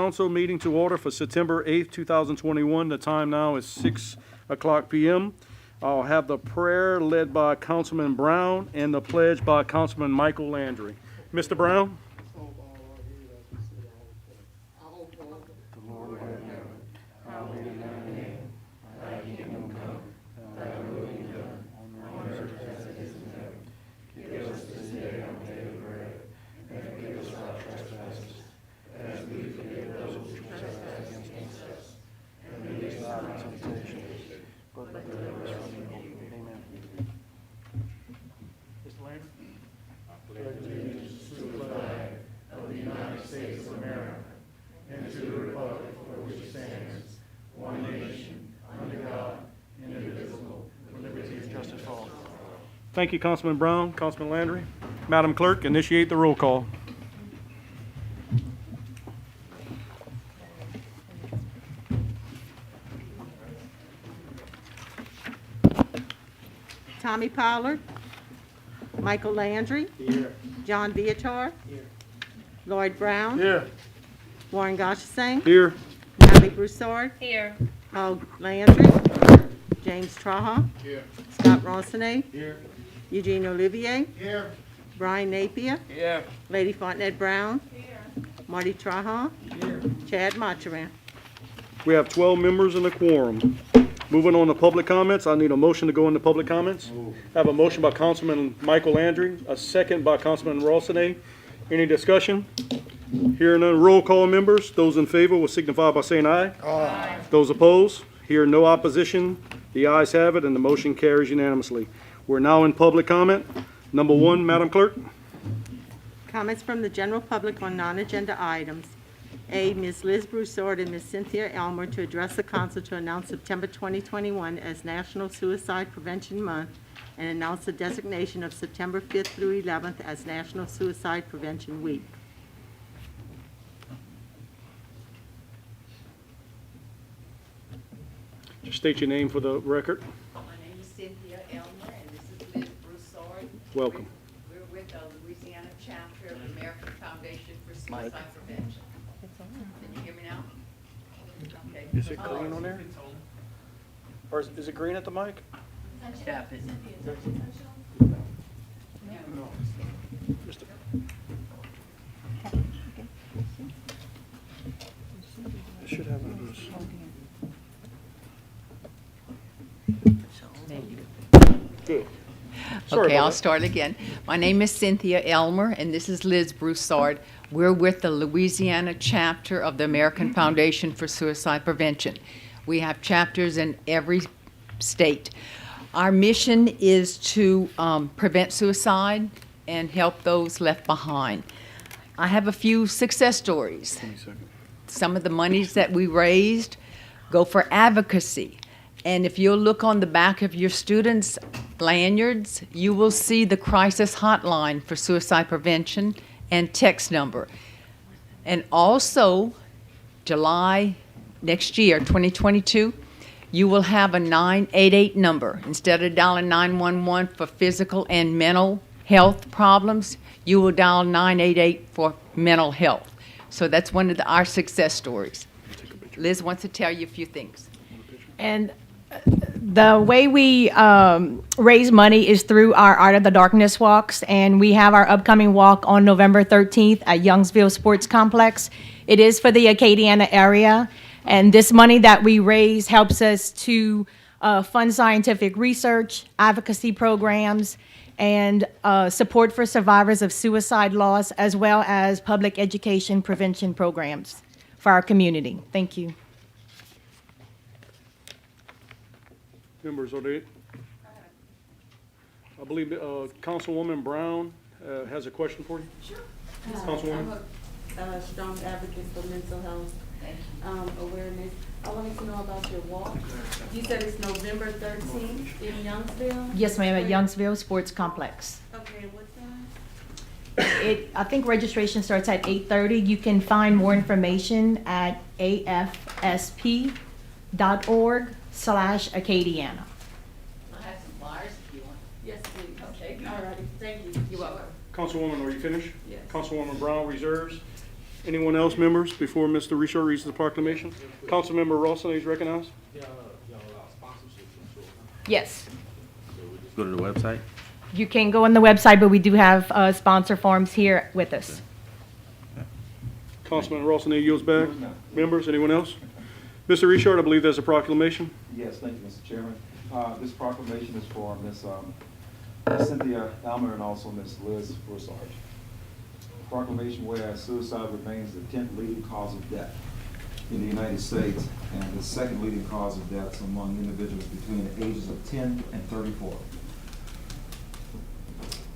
council meeting to order for September 8th, 2021. The time now is 6 o'clock p.m. I'll have the prayer led by Councilman Brown and the pledge by Councilman Michael Landry. Mr. Brown? Thank you, Councilman Brown. Councilman Landry. Madam Clerk, initiate the roll call. Tommy Pollard. Michael Landry. Here. John Viator. Here. Lloyd Brown. Here. Warren Goshasing. Here. Natalie Broussard. Here. Paul Landry. James Traha. Here. Scott Ronsonet. Here. Eugene Olivier. Here. Brian Napier. Here. Lady Fontenette Brown. Marty Traha. Here. Chad Macheran. We have 12 members in the quorum. Moving on to public comments, I need a motion to go into public comments. I have a motion by Councilman Michael Landry, a second by Councilman Ronsonet. Any discussion? Hearing none, roll call members. Those in favor will signify by saying aye. Aye. Those opposed? Hearing no opposition, the ayes have it and the motion carries unanimously. We're now in public comment. Number one, Madam Clerk. Comments from the general public on non-agenda items. A, Ms. Liz Broussard and Ms. Cynthia Elmer to address the council to announce September 2021 as National Suicide Prevention Month and announce the designation of September 5th through 11th as National Suicide Prevention Week. Just state your name for the record. My name is Cynthia Elmer, and this is Liz Broussard. Welcome. We're with the Louisiana chapter of the American Foundation for Suicide Prevention. Can you hear me now? Okay. Is it green on there? Or is it green at the mic? Tap it. Just a- It should have one of those. Good. Sorry Okay, about I'll that. start again. My name is Cynthia Elmer, and this is Liz Broussard. We're with the Louisiana chapter of the American Foundation for Suicide Prevention. We have chapters in every state. Our mission is to prevent suicide and help those left behind. I have a few success stories. 20 seconds. Some of the monies that we raised go for advocacy. And if you'll look on the back of your students' lanyards, you will see the crisis hotline for suicide prevention and text number. And also, July next year, 2022, you will have a 988 number. Instead of dialing 911 for physical and mental health problems, you will dial 988 for mental health. So that's one of our success stories. Liz wants to tell you a few things. And the way we raise money is through our Art of the Darkness walks, and we have our upcoming walk on November 13th at Youngsville Sports Complex. It is for the Acadiana area, and this money that we raise helps us to fund scientific research, advocacy programs, and support for survivors of suicide loss, as well as public education prevention programs for our community. Thank you. Members, are they? I believe Councilwoman Brown has a question for you. Sure. Councilwoman? I'm a strong advocate for mental health awareness. I wanted to know about your walk. You said it's November 13th in Youngsville? Yes, ma'am, at Youngsville Sports Complex. Okay, what time? I think registration starts at 8:30. You can find more information at afsp.org/Acadiana. I have some flyers if you want. Yes, please. Okay. All right, thank you. You're welcome. Councilwoman, are you finished? Yes. Councilwoman Brown reserves. Anyone else, members, before Mr. Richard reads the proclamation? Councilmember Rawson is recognized. Yes. Go to the website. You can go on the website, but we do have sponsor forms here with us. Councilman Rawson yields back. Members, anyone else? Mr. Richard, I believe there's a proclamation. Yes, thank you, Mr. Chairman. This proclamation is for Ms. Cynthia Elmer and also Ms. Liz Broussard. Proclamation whereas suicide remains the 10th leading cause of death in the United States and the second leading cause of deaths among individuals between the ages of 10 and 34.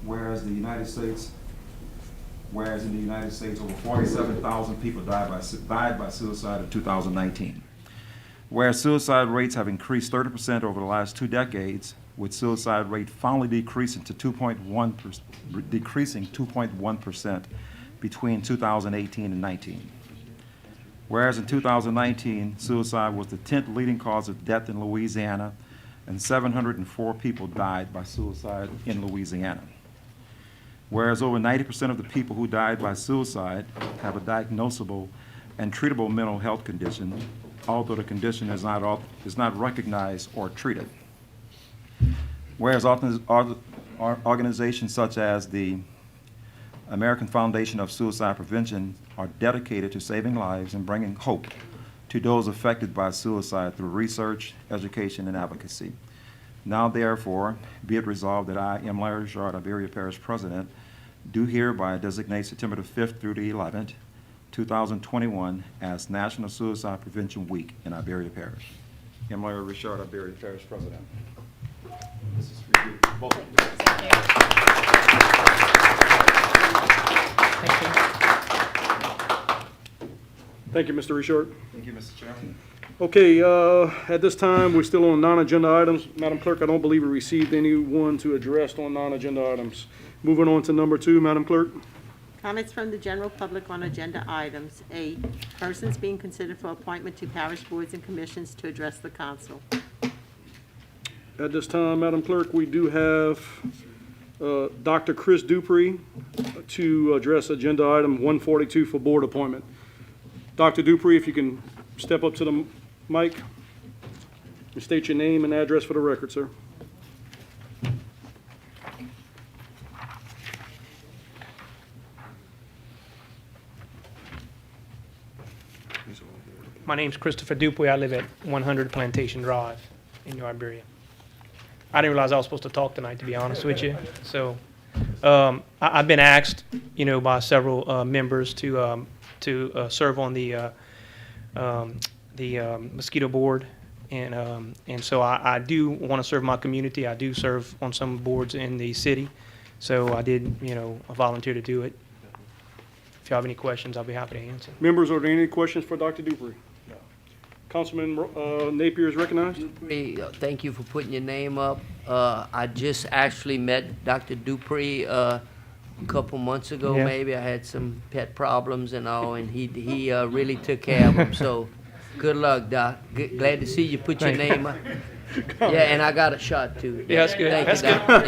Whereas in the United States, over 47,000 people died by suicide in 2019. Whereas suicide rates have increased 30% over the last 2 decades, with suicide rate finally decreasing 2.1% between 2018 and 19. Whereas in 2019, suicide was the 10th leading cause of death in Louisiana, and 704 people died by suicide in Louisiana. Whereas over 90% of the people who died by suicide have a diagnosable and treatable mental health condition, although the condition is not recognized or treated. Whereas organizations such as the American Foundation of Suicide Prevention are dedicated to saving lives and bringing hope to those affected by suicide through research, education, and advocacy. Now, therefore, be it resolved that I, M. Larry Richard, Iberia Parish President, do hereby designate September the 5th through the 11th, 2021 as National Suicide Prevention Week in Iberia Parish. M. Larry Richard, Iberia Parish President. This is for you. Both of you. Thank you, Mr. Richard. Thank you, Mr. Chairman. Okay, at this time, we're still on non-agenda items. Madam Clerk, I don't believe we received anyone to address on non-agenda items. Moving on to number 2, Madam Clerk. Comments from the general public on agenda items. A, persons being considered for appointment to parish boards and commissions to address the council. At this time, Madam Clerk, we do have Dr. Chris Dupree to address agenda item 142 for board appointment. Dr. Dupree, if you can step up to the mic and state your name and address for the record, sir. My name's Christopher Dupuy. I live at 100 Plantation Drive in New Iberia. I didn't realize I was supposed to talk tonight, to be honest with you. So I've been asked, by several members to serve on the mosquito board, and so I do want to serve my community. I do serve on some boards in the city, so I did, volunteer to do it. If you have any questions, I'll be happy to answer. Members, are there any questions for Dr. Dupree? No. Councilman Napier is recognized. Dupree, thank you for putting your name up. I just actually met Dr. Dupree a couple months ago, Yeah. maybe. I had some pet problems and all, and he really took care of them. So good luck, Doc. Glad to see you put your name up. Yeah, and I got a shot too. Yeah, that's good. Thank That's you, Doc. good.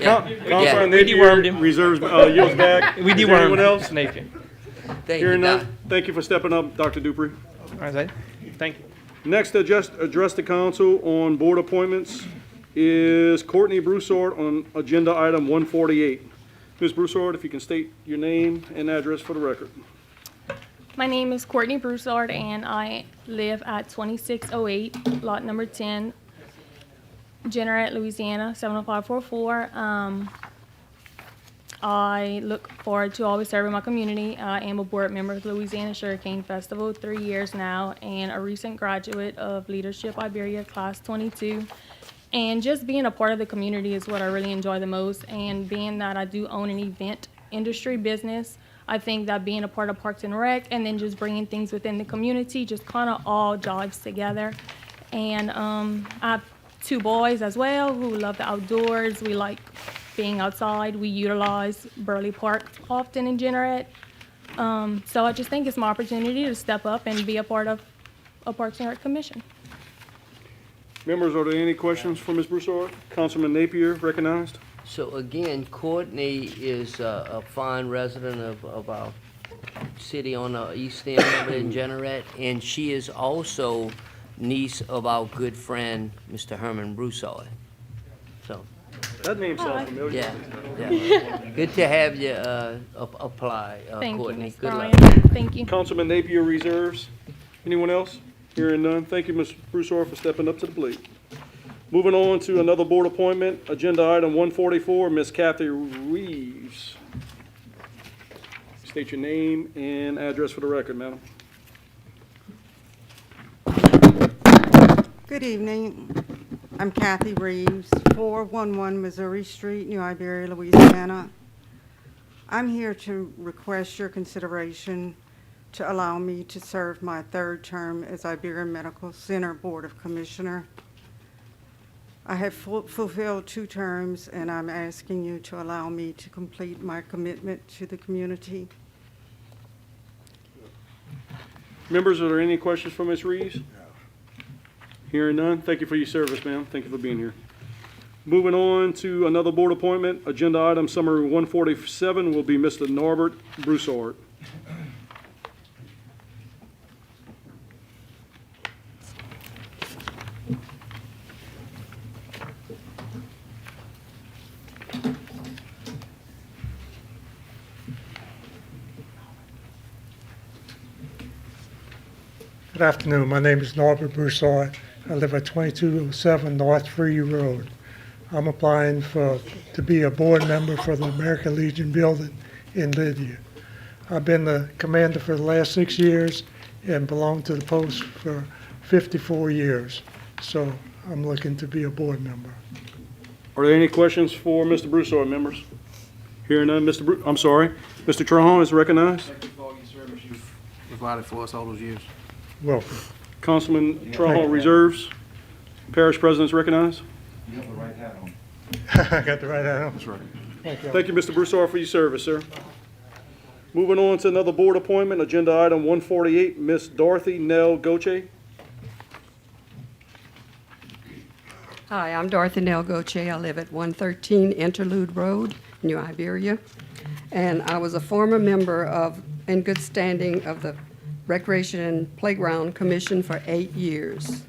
Yeah, Councilman We Napier dewormed him. reserves, yields back. We Is there dewormed anyone else? Napier. Thank you, Hearing Doc. none, thank you for stepping up, Dr. Dupree. All right, thank you. Next, address the council on board appointments is Courtney Broussard on agenda item 148. Ms. Broussard, if you can state your name and address for the record. My name is Courtney Broussard, and I live at 2608, lot number 10, Jeanerette, Louisiana, 70544. I look forward to always serving my community. I am a board member of the Louisiana Sugarcane Festival, 3 years now, and a recent graduate of Leadership Iberia Class 22. And just being a part of the community is what I really enjoy the most. And being that I do own an event industry business, I think that being a part of Parks and Rec and then just bringing things within the community just kind of all jives together. And I have 2 boys as well who love the outdoors. We like being outside. We utilize Burley Park often in Jeanerette. So I just think it's my opportunity to step up and be a part of a Parks and Rec commission. Members, are there any questions for Ms. Broussard? Councilman Napier, recognized. So again, Courtney is a fine resident of our city on the east end of it in Jeanerette, and she is also niece of our good friend, Mr. Herman Broussard. So, That name sounds familiar. yeah. Good to have you apply, Thank you, Courtney. Ms. Good luck. Bryan. Thank you. Councilman Napier reserves. Anyone else? Hearing none. Thank you, Ms. Broussard, for stepping up to the plate. Moving on to another board appointment, agenda item 144, Ms. Kathy Reeves. State your name and address for the record, madam. Good evening. I'm Kathy Reeves, 411 Missouri Street, New Iberia, Louisiana. I'm here to request your consideration to allow me to serve my third term as Iberia Medical Center Board of Commissioner. I have fulfilled 2 terms, and I'm asking you to allow me to complete my commitment to the community. Members, are there any questions for Ms. Reeves? Hearing none. Thank you for your service, ma'am. Thank you for being here. Moving on to another board appointment, agenda item summary 147 will be Mr. Norbert Broussard. Good afternoon. My name is Norbert Broussard. I live at 2207 North Free Road. I'm applying to be a board member for the American Legion building in Lydia. I've been the commander for the last 6 years and belonged to the post for 54 years. So I'm looking to be a board member. Are there any questions for Mr. Broussard, members? Hearing none, I'm sorry. Mr. Trahan is recognized. Thank you for all your service you've provided for us all those years. Welcome. Councilman Trahan reserves. Parish President is recognized. You have the right hat on. I got the right hand. That's right. Thank you. Thank you, Mr. Broussard, for your service, sir. Moving on to another board appointment, agenda item 148, Miss Dorothy Nell Goche. Hi, I'm Dorothy Nell Goche. I live at 113 Interlude Road, New Iberia. And I was a former member of, in good standing, of the Recreation and Playground Commission for 8 years.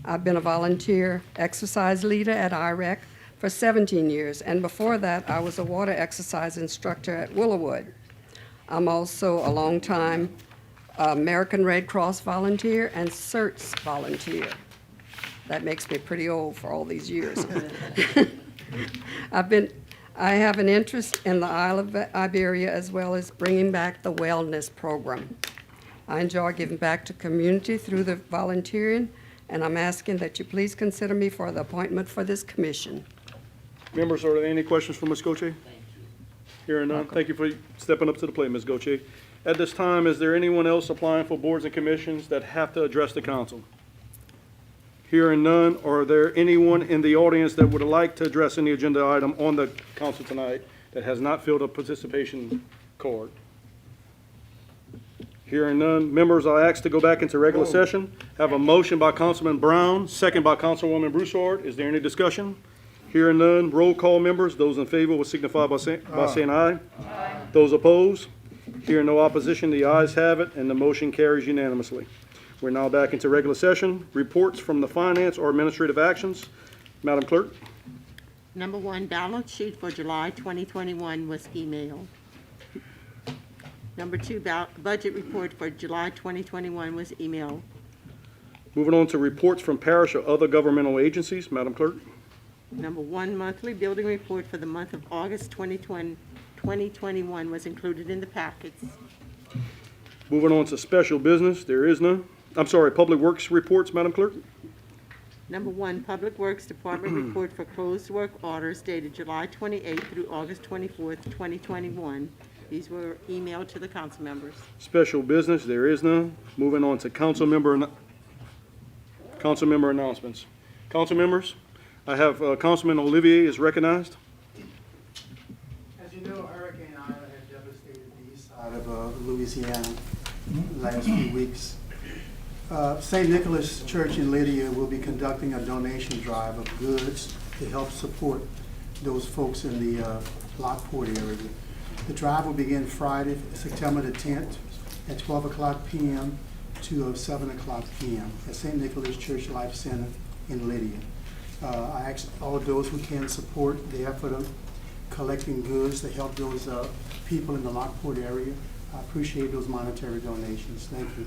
I've been a volunteer exercise leader at IREC for 17 years, and before that, I was a water exercise instructor at Willowwood. I'm also a longtime American Red Cross volunteer and CERTS volunteer. That makes me pretty old for all these years. I have an interest in the Isle of Iberia as well as bringing back the wellness program. I enjoy giving back to community through the volunteering, and I'm asking that you please consider me for the appointment for this commission. Members, are there any questions for Ms. Goche? Hearing none. Thank you for stepping up to the plate, Ms. Goche. At this time, is there anyone else applying for boards and commissions that have to address the council? Hearing none, are there anyone in the audience that would like to address any agenda item on the council tonight that has not filled a participation card? Hearing none, members are asked to go back into regular session. Have a motion by Councilman Brown, second by Councilwoman Broussard. Is there any discussion? Hearing none, roll call, members. Those in favor will signify by saying aye. Aye. Those opposed? Hearing no opposition, the ayes have it, and the motion carries unanimously. We're now back into regular session. Reports from the finance or administrative actions. Madam Clerk. Number 1, balance sheet for July 2021 was emailed. Number 2, budget report for July 2021 was emailed. Moving on to reports from parish or other governmental agencies. Madam Clerk. Number 1, monthly building report for the month of August 2021 was included in the packets. Moving on to special business, there is none. I'm sorry, Public Works reports, Madam Clerk. Number 1, Public Works Department report for closed work orders dated July 28th through August 24th, 2021. These were emailed to the council members. Special business, there is none. Moving on to council member announcements. Council members, I have Councilman Olivier is recognized. As you know, Hurricane Ida had devastated the east side of Louisiana the last few weeks. St. Nicholas Church in Lydia will be conducting a donation drive of goods to help support those folks in the Lockport area. The drive will begin Friday, September the 10th at 12 o'clock p.m. to 7 o'clock p.m. at St. Nicholas Church Life Center in Lydia. I ask all those who can support the effort of collecting goods to help those people in the Lockport area. I appreciate those monetary donations. Thank you.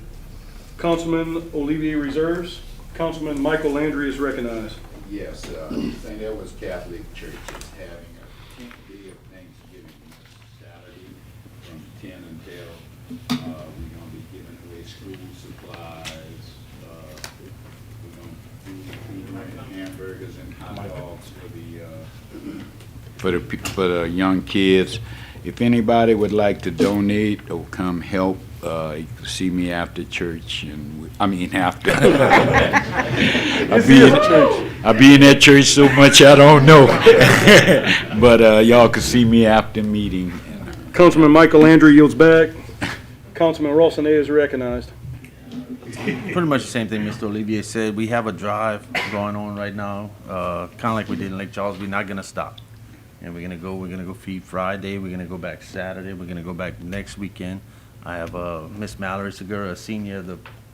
Councilman Olivier reserves. Councilman Michael Landry is recognized. Yes, St. Edward's Catholic Church is having a 10th day of Thanksgiving Saturday from 10 until we're going to be giving away school supplies. We're going to do hamburgers and hot dogs for the young kids. If anybody would like to donate or come help, you can see me after church, and after. I be in that church so much I don't know, but y'all can see me after meeting. Councilman Michael Landry yields back. Councilman Rawson is recognized. Pretty much the same thing Mr. Olivier said. We have a drive going on right now, kind of like we did in Lake Charles. We're not gonna stop. And we're gonna go feed Friday, we're gonna go back Saturday, we're gonna go back next weekend. I have Miss Mallory Segura, a senior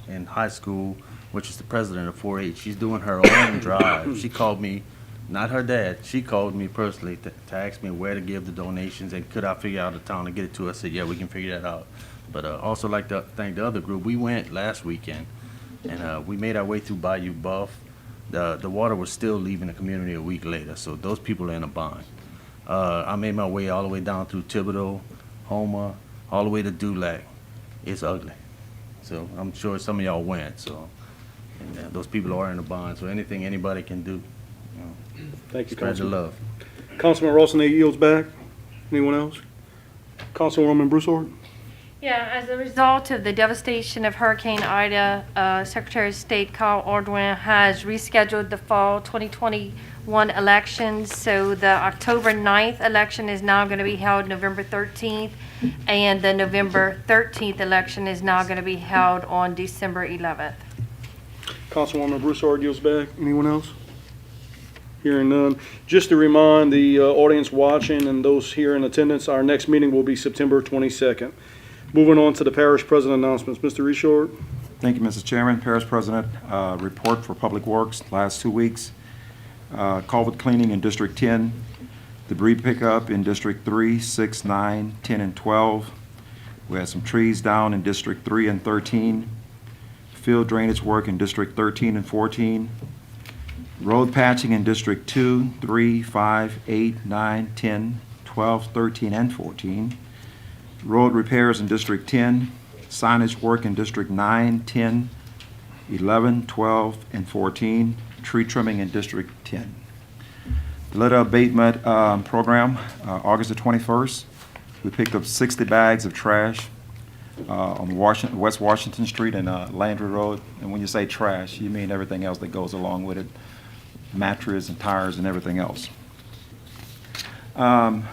in high school, which is the president of 4-H. She's doing her own drive. She called me, not her dad, she called me personally to ask me where to give the donations and could I figure out a town to get it to. I said, yeah, we can figure that out. But also like to thank the other group. We went last weekend and we made our way through Bayou Buff. The water was still leaving the community a week later, so those people are in a bind. I made my way all the way down through Thibodeau, Homer, all the way to Dulac. It's ugly. So I'm sure some of y'all went. So and, those people are in a bond. So anything anybody can do, Thank you, spread the Councilman. love. Councilman Rawson yields back. Anyone else? Councilwoman Broussard. Yeah, as a result of the devastation of Hurricane Ida, Secretary of State Kyle Ordwin has rescheduled the fall 2021 elections. So the October 9th election is now going to be held November 13th, and the November 13th election is now going to be held on December 11th. Councilwoman Broussard yields back. Anyone else? Hearing none. Just to remind the audience watching and those here in attendance, our next meeting will be September 22nd. Moving on to the parish president announcements. Mr. Richard. Thank you, Mr. Chairman. Parish President, report for Public Works last 2 weeks. Culvert cleaning in District 10, debris pickup in District 3, 6, 9, 10, and 12. We had some trees down in District 3 and 13. Field drainage work in District 13 and 14. Road patching in District 2, 3, 5, 8, 9, 10, 12, 13, and 14. Road repairs in District 10, signage work in District 9, 10, 11, 12, and 14, tree trimming in District 10. The litter abatement program, August the 21st, we picked up 60 bags of trash on West Washington Street and Landry Road. And when you say trash, you mean everything else that goes along with it, mattress and tires and everything else. Let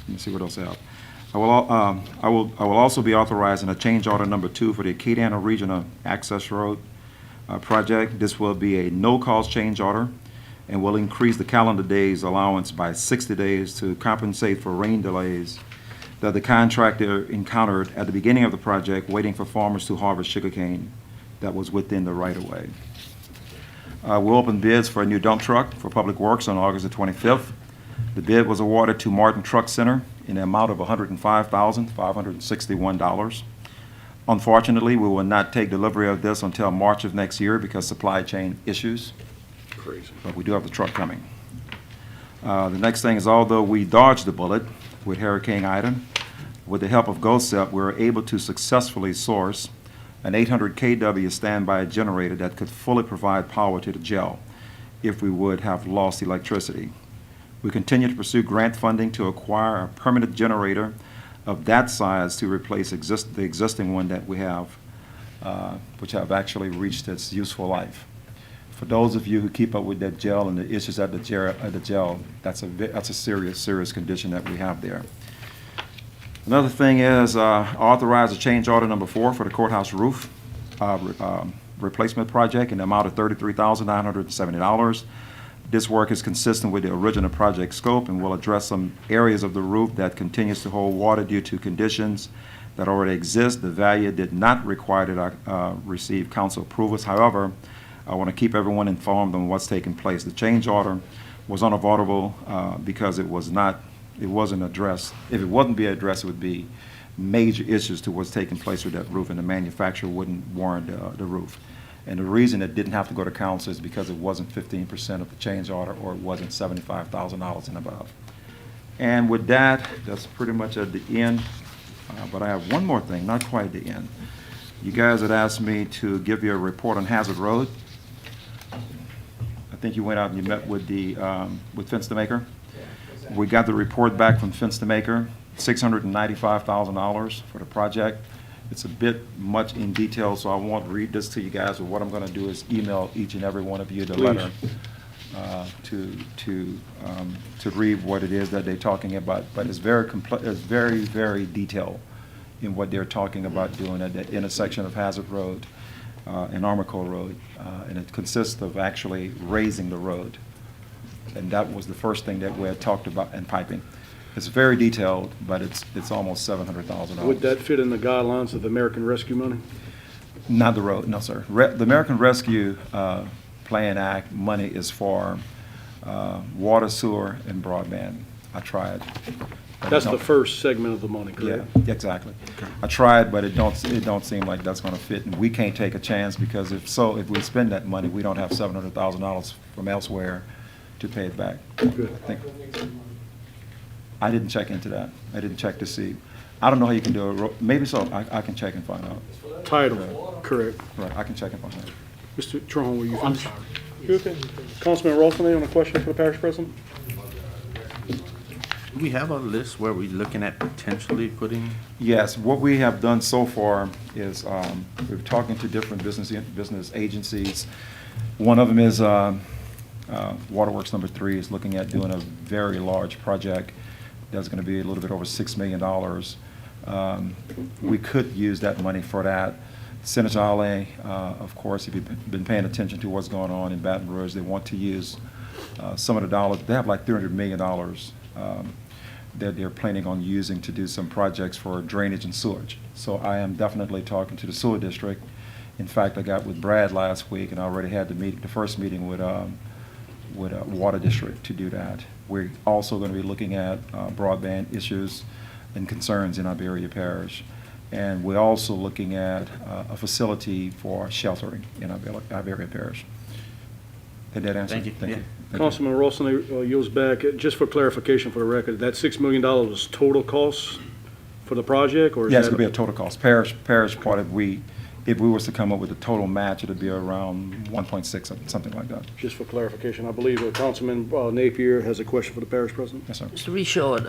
me see what else I have. I will also be authorizing a change order number 2 for the Acadiana Regional Access Road project. This will be a no-cost change order and will increase the calendar days allowance by 60 days to compensate for rain delays that the contractor encountered at the beginning of the project waiting for farmers to harvest sugarcane that was within the right-of-way. We'll open bids for a new dump truck for Public Works on August the 25th. The bid was awarded to Martin Truck Center in the amount of $105,561. Unfortunately, we will not take delivery of this until March of next year because supply chain issues. Crazy. But we do have the truck coming. The next thing is, although we dodged the bullet with Hurricane Ida, with the help of GOSEP, we were able to successfully source an 800 kW standby generator that could fully provide power to the jail if we would have lost electricity. We continue to pursue grant funding to acquire a permanent generator of that size to replace the existing one that we have, which have actually reached its useful life. For those of you who keep up with that jail and the issues at the jail, that's a serious condition that we have there. Another thing is authorize a change order number 4 for the courthouse roof replacement project in the amount of $33,970. This work is consistent with the original project scope and will address some areas of the roof that continues to hold water due to conditions that already exist. The value did not require that I receive council approvals. However, I want to keep everyone informed on what's taking place. The change order was unavoidable because it wasn't addressed. If it wasn't being addressed, it would be major issues to what's taking place with that roof, and the manufacturer wouldn't warrant the roof. And the reason it didn't have to go to council is because it wasn't 15% of the change order, or it wasn't $75,000 and above. And with that, that's pretty much at the end. But I have one more thing, not quite the end. You guys had asked me to give you a report on Hazard Road. I think you went out and you met with the with Fence to Maker. We got the report back from Fence to Maker, $695,000 for the project. It's a bit much in detail, so I won't read this to you guys, but what I'm going to do is email each and every one of you the letter to read what it is that they're talking about. But it's very detailed in what they're talking about doing at that intersection of Hazard Road and Armico Road, and it consists of actually raising the road. And that was the first thing that we had talked about, and piping. It's very detailed, but it's almost $700,000. Would that fit in the guidelines of the American Rescue money? Not the road, no, sir. The American Rescue Plan Act money is for water, sewer, and broadband. I tried. That's the first segment of the money, correct? Yeah, exactly. I tried, but it don't seem like that's going to fit, and we can't take a chance because if we spend that money, we don't have $700,000 from elsewhere to pay it back. Good. I didn't check into that. I didn't check to see. I don't know how you can do it. Maybe so. I can check and find out. Title, correct. Right, I can check and find out. Mr. Tron, will you finish? You okay? Councilman Rossman on a question for the parish president? Do we have a list where we're looking at potentially putting? Yes, what we have done so far is we're talking to different business agencies. One of them is Waterworks number 3 is looking at doing a very large project that's going to be a little bit over $6 million. We could use that money for that. Senator Ale, of course, if you've been paying attention to what's going on in Baton Rouge, they want to use some of the dollars. They have like $300 million that they're planning on using to do some projects for drainage and sewage. So I am definitely talking to the sewer district. In fact, I got with Brad last week, and I already had the first meeting with water district to do that. We're also going to be looking at broadband issues and concerns in Iberia Parish. And we're also looking at a facility for sheltering in Iberia Parish. Did that answer? Thank you. Thank you. Councilman Rossman yields back. Just for clarification for the record, that $6 million is total cost for the project, or is Yes, that it's going to be a total cost. Parish part, if we was to come up with a total match, it would be around 1.6, something like that. Just for clarification, I believe Councilman Napier has a question for the parish president. Yes, sir. Mr. Richard,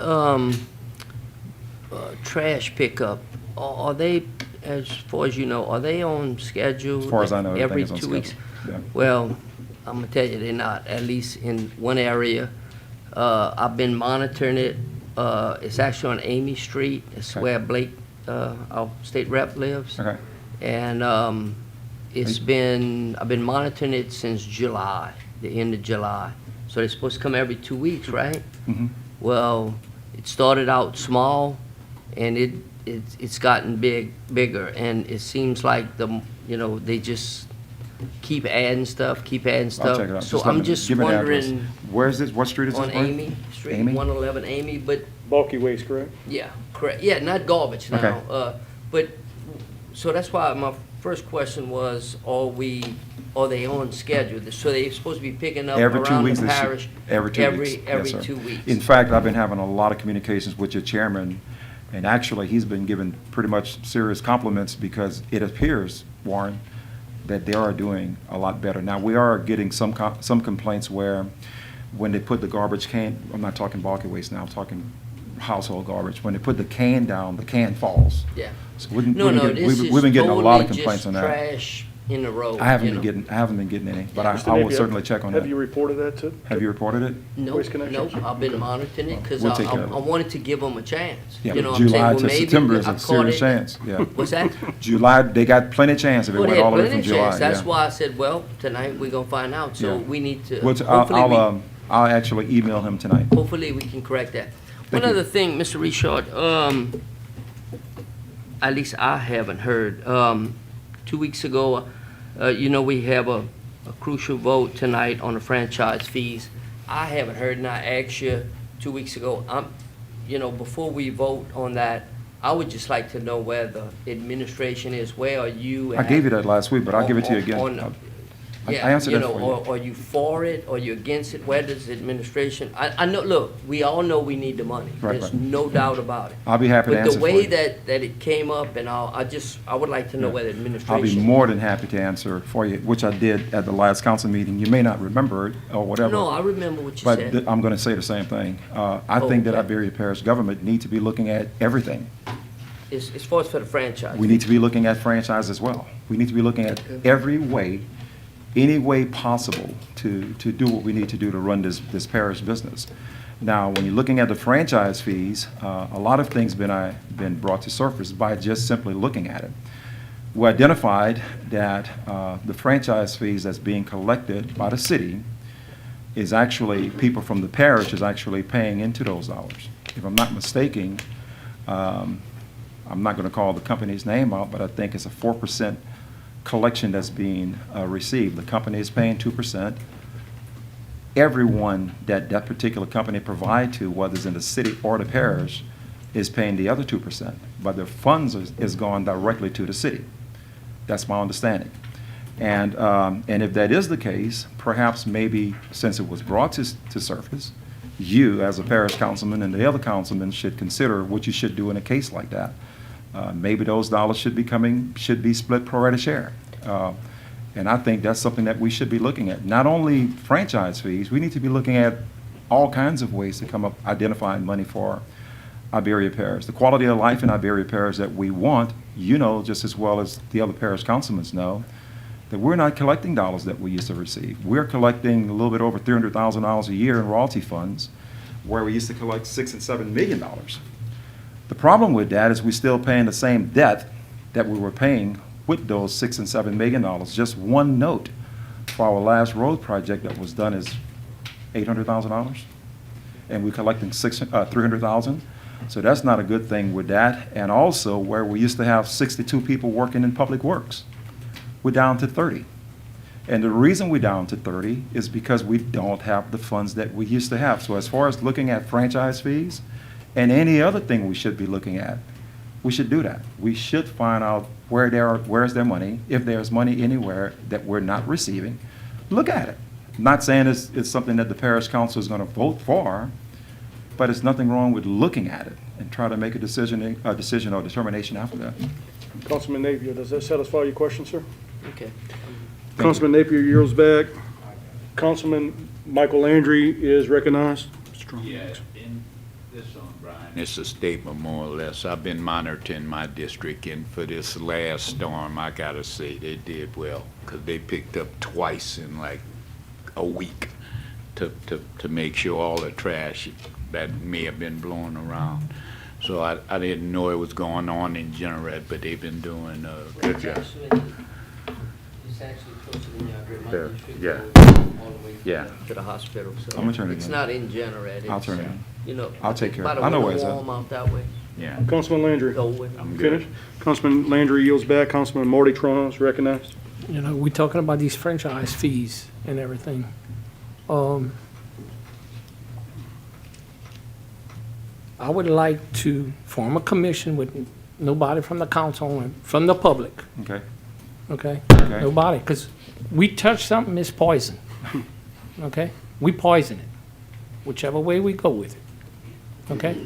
trash pickup, are they, as far as you know, are they on schedule? As far as I know, everything every is on 2 weeks? schedule. Yeah. Well, I'm gonna tell you, they're not, at least in one area. I've been monitoring it. It's actually on Amy Street. It's Okay. where Blake, our state rep lives. Okay. And I've been monitoring it since July, the end of July. So they're supposed to come every 2 weeks, right? Mm-hmm. Well, it started out small, and it's gotten bigger, and it seems like they just keep adding stuff. I'll check it out. So Just I'm let me- just give me the address. wondering Where is this? What street is this? on Brian? Amy Street, Amy? 111 Amy, but Bulky waste, correct? yeah, correct. Yeah, not garbage now. Okay. But so that's why my first question was, are they on schedule? So they're supposed to be picking up Every 2 around weeks. the parish Every 2 weeks. every Yes, sir. 2 weeks. In fact, I've been having a lot of communications with your chairman, and actually, he's been given pretty much serious compliments because it appears, Warren, that they are doing a lot better. Now, we are getting some complaints where when they put the garbage can, I'm not talking bulky waste now, I'm talking household garbage. When they put the can down, the can falls. Yeah. So we've No, been this getting, is we've been getting a lot of totally complaints just on that. trash in the road. I haven't you been know. getting any, but Mr. I will Napier, certainly check on Have that. you reported that to? Have you reported it? No, Waste Connections? no, I've been monitoring it because We'll take care of it. I wanted to give them a chance. Yeah, You know but what I'm saying? July Well, to maybe September is I a caught serious it. chance, yeah. What's that? July, they got plenty of chance if it Well, went they had all the way plenty from of July, chance. That's yeah. why I said, well, tonight we're gonna find out. So Yeah. we need to, Which hopefully I'll actually email him tonight. hopefully we can correct that. One you. other thing, Mr. Richard, at least I haven't heard. 2 weeks ago, you know, we have a crucial vote tonight on the franchise fees. I haven't heard, and I asked you 2 weeks ago, you know, before we vote on that, I would just like to know where the administration is. Where are you I at? gave you that last week, but I'll give it to you again. on- I Yeah, answered you that know, for you. Are you for it, or you against it? Where does the administration, I know, look, we all know we need the money. Right, There's right. no doubt about it. I'll be happy to answer But the for way you. that it came up and all, I would like to know Yeah. where the I'll be administration. more than happy to answer for you, which I did at the last council meeting. You may not remember it or whatever. No, I remember what you But said. I'm going to say the same thing. I think that Okay. Iberia Parish government need to be looking at everything. As far as for the franchise. We need to be looking at franchise as well. We need to be looking at every way, any way possible to do what we need to do to run this parish business. Now, when you're looking at the franchise fees, a lot of things been brought to surface by just simply looking at it. We identified that the franchise fees that's being collected by the city is actually, people from the parish is actually paying into those dollars. If I'm not mistaken, I'm not going to call the company's name out, but I think it's a 4% collection that's being received. The company is paying 2%. Everyone that that particular company provide to, whether it's in the city or the parish, is paying the other 2%, but the funds is going directly to the city. That's my understanding. And if that is the case, perhaps maybe since it was brought to surface, you as a parish councilman and the other councilmen should consider what you should do in a case like that. Maybe those dollars should be split pro rata share. And I think that's something that we should be looking at. Not only franchise fees, we need to be looking at all kinds of ways to come up identifying money for Iberia Parish. The quality of life in Iberia Parish that we want, you know just as well as the other parish councilmen know, that we're not collecting dollars that we used to receive. We're collecting a little bit over $300,000 a year in royalty funds, where we used to collect $6 and $7 million. The problem with that is we're still paying the same debt that we were paying with those $6 and $7 million. Just one note for our last road project that was done is $800,000, and we're collecting $300,000. So that's not a good thing with that. And also, where we used to have 62 people working in public works, we're down to 30. And the reason we're down to 30 is because we don't have the funds that we used to have. So as far as looking at franchise fees and any other thing we should be looking at, we should do that. We should find out where's their money, if there's money anywhere that we're not receiving, look at it. I'm not saying it's something that the parish council is going to vote for, but it's nothing wrong with looking at it and try to make a decision or determination after that. Councilman Napier, does that satisfy your question, sir? Okay. Councilman Napier yields back. Councilman Michael Landry is recognized. Yeah, in this on Brian, it's a statement more or less. I've been monitoring my district, and for this last storm, I gotta say, they did well, because they picked up twice in like a week to make sure all the trash that may have been blown around. So I didn't know it was going on in General, but they've been doing a good job. It's actually closer than my There, district. yeah. All the way Yeah. to the hospital. So I'm gonna turn it it's in. not in General. I'll turn it in. You know, I'll take care of it. about I know a where it's little at. warm out that way. Yeah. Councilman Landry, Go with it. I'm good. finish. Councilman Landry yields back. Councilman Marty Tron is recognized. You know, we're talking about these franchise fees and everything. I would like to form a commission with nobody from the council and from the public, Okay? okay? Okay. Nobody, because we touch something, it's poison, okay? We poison it, whichever way we go with it, okay?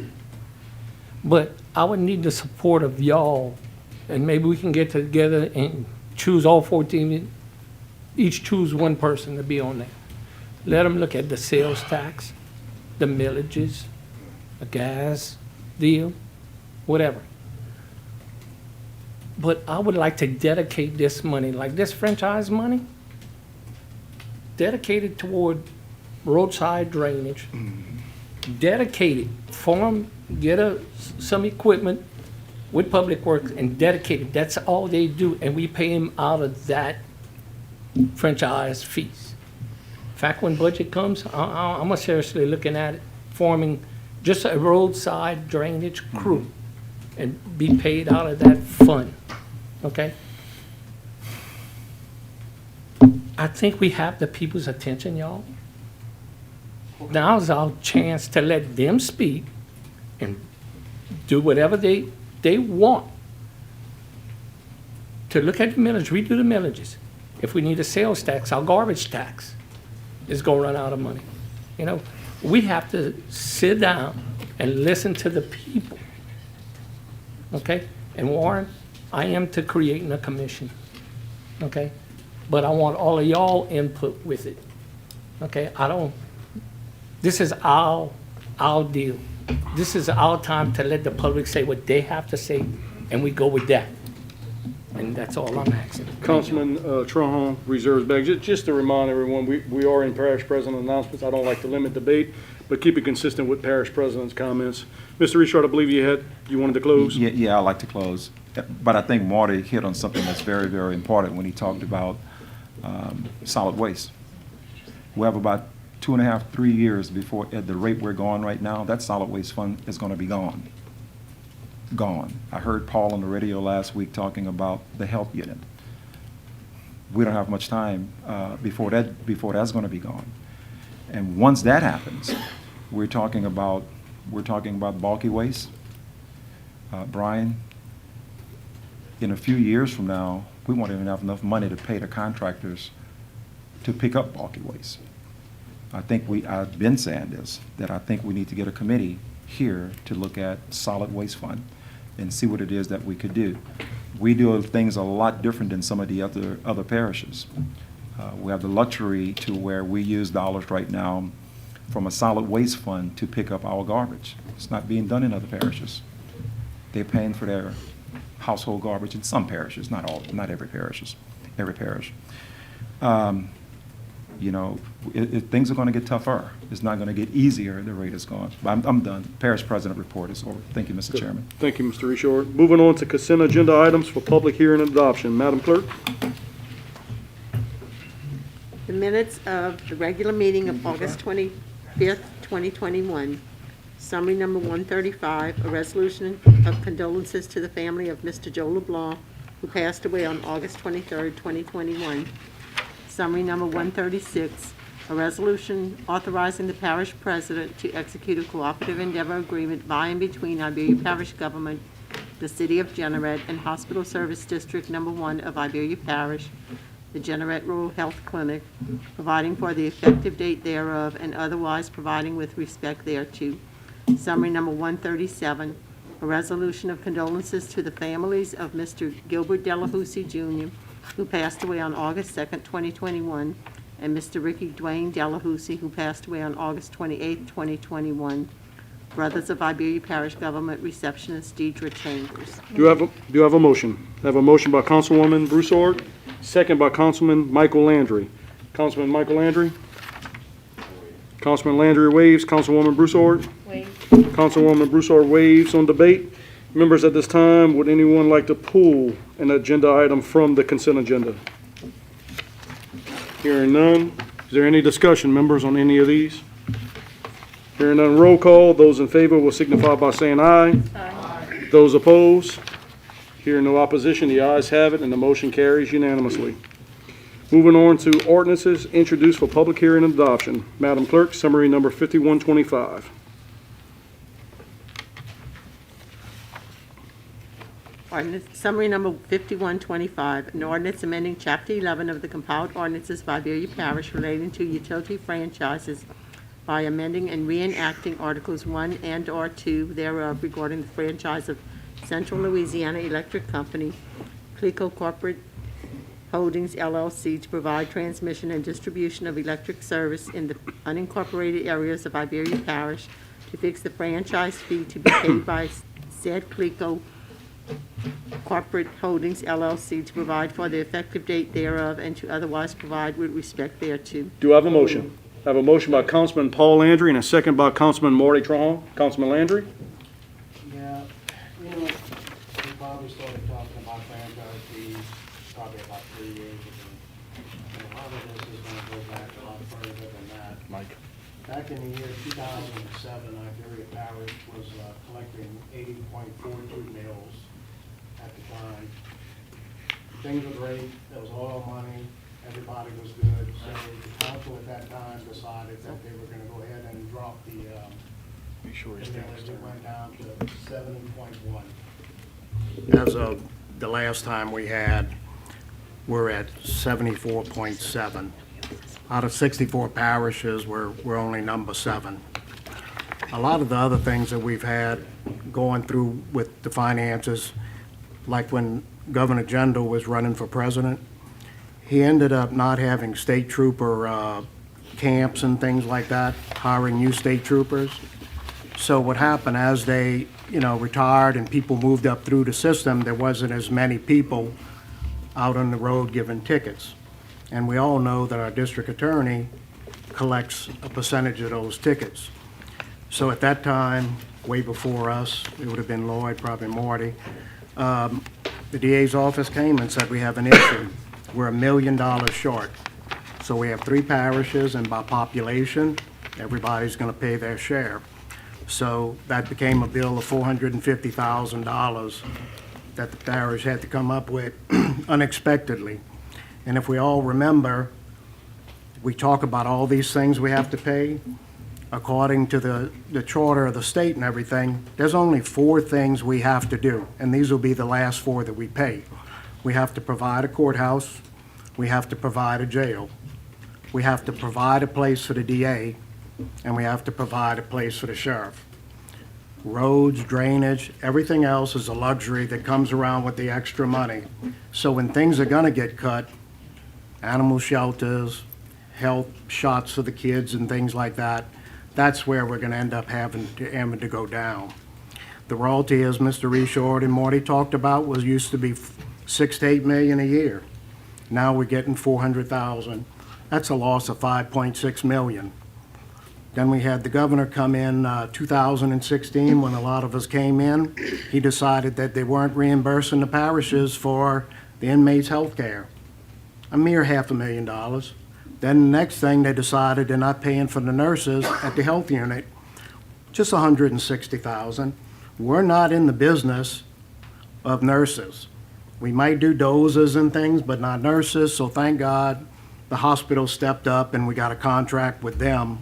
But I would need the support of y'all, and maybe we can get together and choose all 14, each choose one person to be on there. Let them look at the sales tax, the millages, the gas deal, whatever. But I would like to dedicate this money, like this franchise money, dedicated toward roadside drainage, dedicated, form, get some equipment with Public Works and dedicate it. That's all they do, and we pay them out of that franchise fees. In fact, when budget comes, I'm seriously looking at it, forming just a roadside drainage crew and be paid out of that fund, okay? I think we have the people's attention, y'all. Now's our chance to let them speak and do whatever they want. To look at the millage, redo the millages. If we need a sales tax, our garbage tax is gonna run out of money. You know, we have to sit down and listen to the people, okay? And Warren, I am to creating a commission, okay? But I want all of y'all input with it, okay? This is our deal. This is our time to let the public say what they have to say, and we go with that. And that's all I'm asking. Councilman Trahan reserves back. Just to remind everyone, we are in parish president announcements. I don't like to limit debate, but keep it consistent with parish president's comments. Mr. Richard, I believe you wanted to close? Yeah, I'd like to close. But I think Marty hit on something that's very, very important when he talked about solid waste. We have about 2.5, 3 years before, at the rate we're going right now, that solid waste fund is going to be gone. I heard Paul on the radio last week talking about the health unit. We don't have much time before that's going to be gone. And once that happens, we're talking about bulky waste. Brian, in a few years from now, we won't even have enough money to pay the contractors to pick up bulky waste. I've been saying this, that I think we need to get a committee here to look at solid waste fund and see what it is that we could do. We do things a lot different than some of the other parishes. We have the luxury to where we use dollars right now from a solid waste fund to pick up our garbage. It's not being done in other parishes. They're paying for their household garbage in some parishes, not every parish. You know, things are going to get tougher. It's not going to get easier. The rate is gone. But I'm done. Parish President report is over. Thank you, Mr. Good. Chairman. Thank you, Mr. Richard. Moving on to consent agenda items for public hearing and adoption. Madam Clerk? The minutes of the regular meeting of August 25th, 2021. Summary number 135, a resolution of condolences to the family of Mr. Joe LeBlanc, who passed away on August 23rd, 2021. Summary number 136, a resolution authorizing the parish president to execute a cooperative endeavor agreement by and between Iberia Parish Government, the City of Jeanerette, and Hospital Service District Number 1 of Iberia Parish, the Jeanerette Rural Health Clinic, providing for the effective date thereof and otherwise providing with respect thereto. Summary number 137, a resolution of condolences to the families of Mr. Gilbert Delahousie Jr., who passed away on August 2nd, 2021, and Mr. Ricky Dwayne Delahousie, who passed away on August 28th, 2021. Brothers of Iberia Parish Government Receptionist Deidre Chambers. Do you have a motion? I have a motion by Councilwoman Broussard, second by Councilman Michael Landry. Councilman Michael Landry? Councilman Landry waives. Councilwoman Broussard? Waive. Councilwoman Broussard waives on debate. Members, at this time, would anyone like to pull an agenda item from the consent agenda? Hearing none. Is there any discussion, members, on any of these? Hearing none, roll call. Those in favor will signify by saying aye. Aye. Those opposed? Hearing no opposition, the ayes have it, and the motion carries unanimously. Moving on to ordinances introduced for public hearing and adoption. Madam Clerk, summary number 5125. Summary number 5125, an ordinance amending Chapter 11 of the compiled ordinances of Iberia Parish relating to utility franchises by amending and reenacting Articles 1 and/or 2 thereof regarding the franchise of Central Louisiana Electric Company, Clico Corporate Holdings, LLC, to provide transmission and distribution of electric service in the unincorporated areas of Iberia Parish, to fix the franchise fee to be paid by said Clico Corporate Holdings LLC to provide for the effective date thereof and to otherwise provide with respect thereto. Do I have a motion? I have a motion by Councilman Paul Landry and a second by Councilman Marty Trahan. Councilman Landry? Yeah, you know, we probably started talking about franchise fees probably about 3 years ago. And a lot of this is gonna go back a lot further than that. Mike. Back in the year 2007, Iberia Parish was collecting 80.42 mils at the time. Things were great, there was oil money, everybody was good. So the council at that time decided that they were gonna go ahead and drop the millage. It went down to 70.1. As of the last time we had, we're at 74.7. Out of 64 parishes, we're only number 7. A lot of the other things that we've had going through with the finances, like when Governor Jindal was running for president, he ended up not having state trooper camps and things like that, hiring new state troopers. So what happened as they, retired and people moved up through the system, there wasn't as many people out on the road giving tickets. And we all know that our district attorney collects a percentage of those tickets. So at that time, way before us, it would have been Lloyd, probably Marty, the DA's office came and said, we have an issue. We're $1 million short. So we have 3 parishes, and by population, everybody's going to pay their share. So that became a bill of $450,000 that the parish had to come up with unexpectedly. And if we all remember, we talk about all these things we have to pay. According to the charter of the state and everything, there's only 4 things we have to do, and these will be the last 4 that we pay. We have to provide a courthouse, we have to provide a jail, we have to provide a place for the DA, and we have to provide a place for the sheriff. Roads, drainage, everything else is a luxury that comes around with the extra money. So when things are gonna get cut, animal shelters, health shots for the kids and things like that, that's where we're gonna end up having to go down. The royalty, as Mr. Reshort and Marty talked about, used to be 6 to 8 million a year. Now we're getting 400,000. That's a loss of 5.6 million. Then we had the governor come in 2016, when a lot of us came in. He decided that they weren't reimbursing the parishes for the inmates' health care. A mere $500,000. Then the next thing, they decided they're not paying for the nurses at the health unit, just $160,000. We're not in the business of nurses. We might do doses and things, but not nurses, so thank God the hospital stepped up and we got a contract with them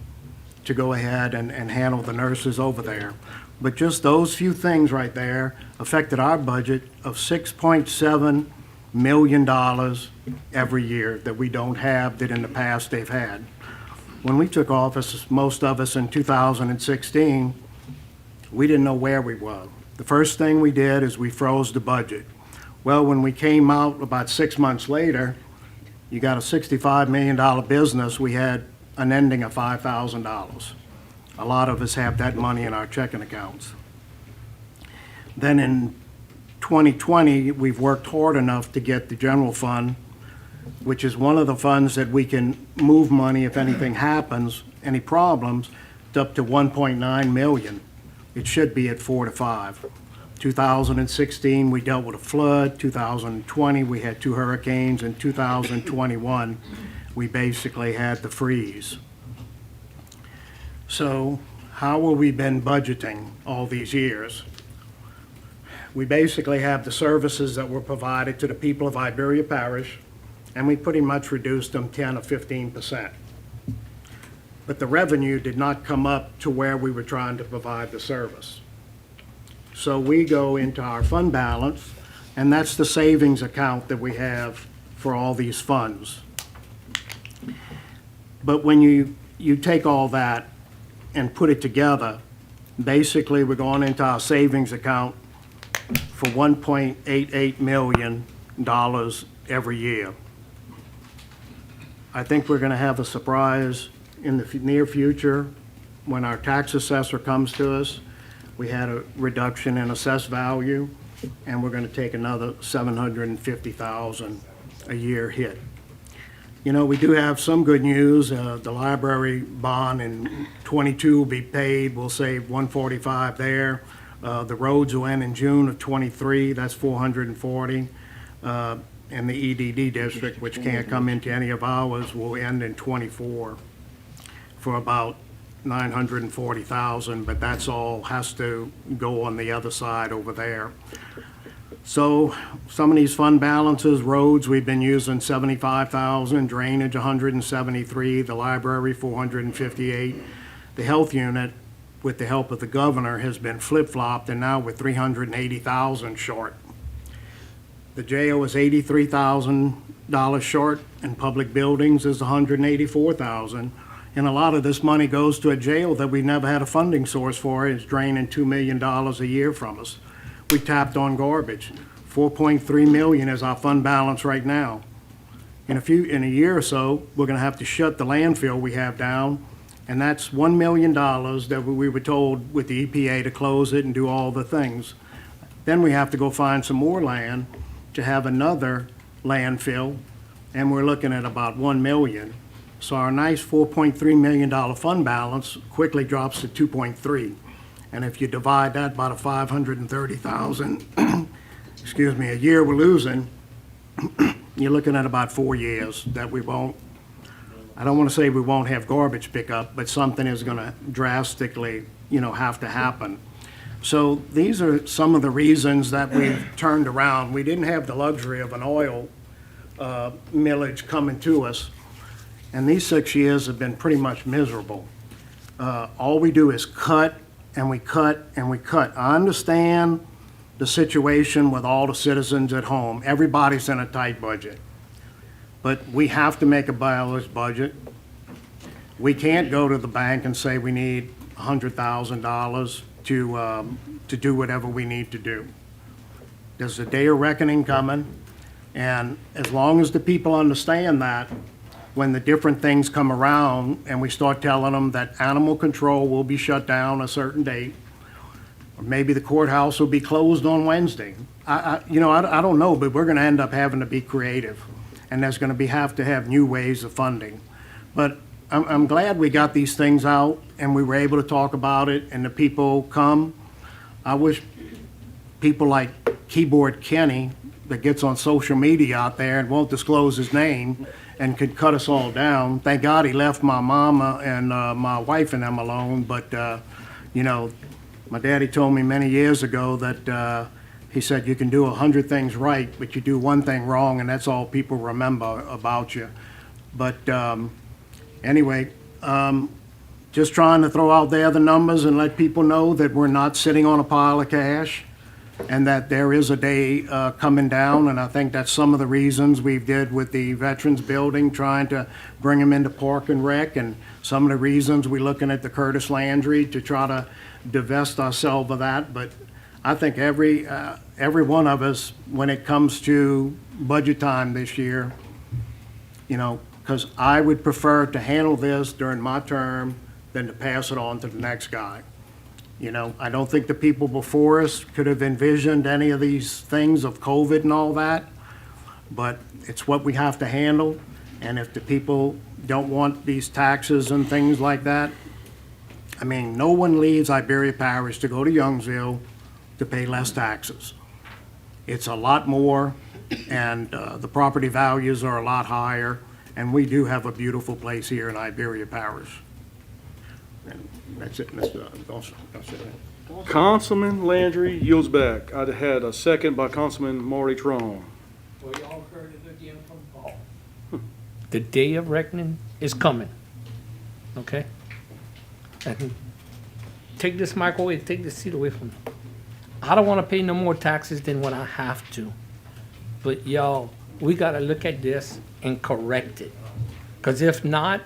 to go ahead and handle the nurses over there. But just those few things right there affected our budget of $6.7 million every year that we don't have that in the past they've had. When we took office, most of us in 2016, we didn't know where we were. The first thing we did is we froze the budget. Well, when we came out about 6 months later, you got a $65 million business, we had an ending of $5,000. A lot of us have that money in our checking accounts. Then in 2020, we've worked hard enough to get the general fund, which is one of the funds that we can move money if anything happens, any problems, to up to 1.9 million. It should be at 4 to 5. 2016, we dealt with a flood. 2020, we had 2 hurricanes. In 2021, we basically had the freeze. So how have we been budgeting all these years? We basically have the services that were provided to the people of Iberia Parish, and we pretty much reduced them 10 or 15%. But the revenue did not come up to where we were trying to provide the service. So we go into our fund balance, and that's the savings account that we have for all these funds. But when you take all that and put it together, basically we're going into our savings account for $1.88 million every year. I think we're going to have a surprise in the near future when our tax assessor comes to us. We had a reduction in assessed value. and we're gonna take another 750,000 a year hit. You know, we do have some good news. The library bond in '22 will be paid. We'll save 145 there. The roads will end in June of '23. That's 440. And the EDD district, which can't come into any of ours, will end in '24 for about 940,000, but that's all has to go on the other side over there. So some of these fund balances, roads, we've been using 75,000, drainage 173, the library 458. The health unit, with the help of the governor, has been flip-flopped, and now we're 380,000 short. The jail is $83,000 short, and public buildings is 184,000. And a lot of this money goes to a jail that we never had a funding source for. It's draining $2 million a year from us. We tapped on garbage. 4.3 million is our fund balance right now. In a year or so, we're gonna have to shut the landfill we have down, and that's $1 million that we were told with the EPA to close it and do all the things. Then we have to go find some more land to have another landfill, and we're looking at about 1 million. So our nice $4.3 million fund balance quickly drops to 2.3. And if you divide that by the 530,000, excuse me, a year we're losing, you're looking at about 4 years that we won't, I don't want to say we won't have garbage pickup, but something is going to drastically, have to happen. So these are some of the reasons that we've turned around. We didn't have the luxury of an oil millage coming to us, and these 6 years have been pretty much miserable. All we do is cut, and we cut, and we cut. I understand the situation with all the citizens at home. Everybody's in a tight budget. But we have to make a balanced budget. We can't go to the bank and say we need $100,000 to do whatever we need to do. There's a day of reckoning coming, and as long as the people understand that, when the different things come around and we start telling them that animal control will be shut down a certain date, or maybe the courthouse will be closed on Wednesday. I don't know, but we're gonna end up having to be creative, and there's gonna have to have new ways of funding. But I'm glad we got these things out and we were able to talk about it and the people come. I wish people like Keyboard Kenny that gets on social media out there and won't disclose his name and could cut us all down. Thank God he left my mama and my wife and them alone, but my daddy told me many years ago that he said you can do 100 things right, but you do one thing wrong, and that's all people remember about you. But anyway, just trying to throw out there the numbers and let people know that we're not sitting on a pile of cash, and that there is a day coming down, and I think that's some of the reasons we did with the Veterans Building, trying to bring them into Park and Rec, and some of the reasons we're looking at the Curtis Landry to try to divest ourselves of that. But I think every one of us, when it comes to budget time this year, because I would prefer to handle this during my term than to pass it on to the next guy. I don't think the people before us could have envisioned any of these things of COVID and all that, but it's what we have to handle. And if the people don't want these taxes and things like that, no one leaves Iberia Parish to go to Youngsville to pay less taxes. It's a lot more, and the property values are a lot higher, and we do have a beautiful place here in Iberia Parish. And that's it, Mr. Dawson. Councilman Landry yields back. I had a second by Councilman Marty Tron. Well, y'all heard it again from Paul. The day of reckoning is coming, okay? And take this mic away, take this seat away from me. I don't want to pay no more taxes than what I have to. But y'all, we got to look at this and correct it. Because if not,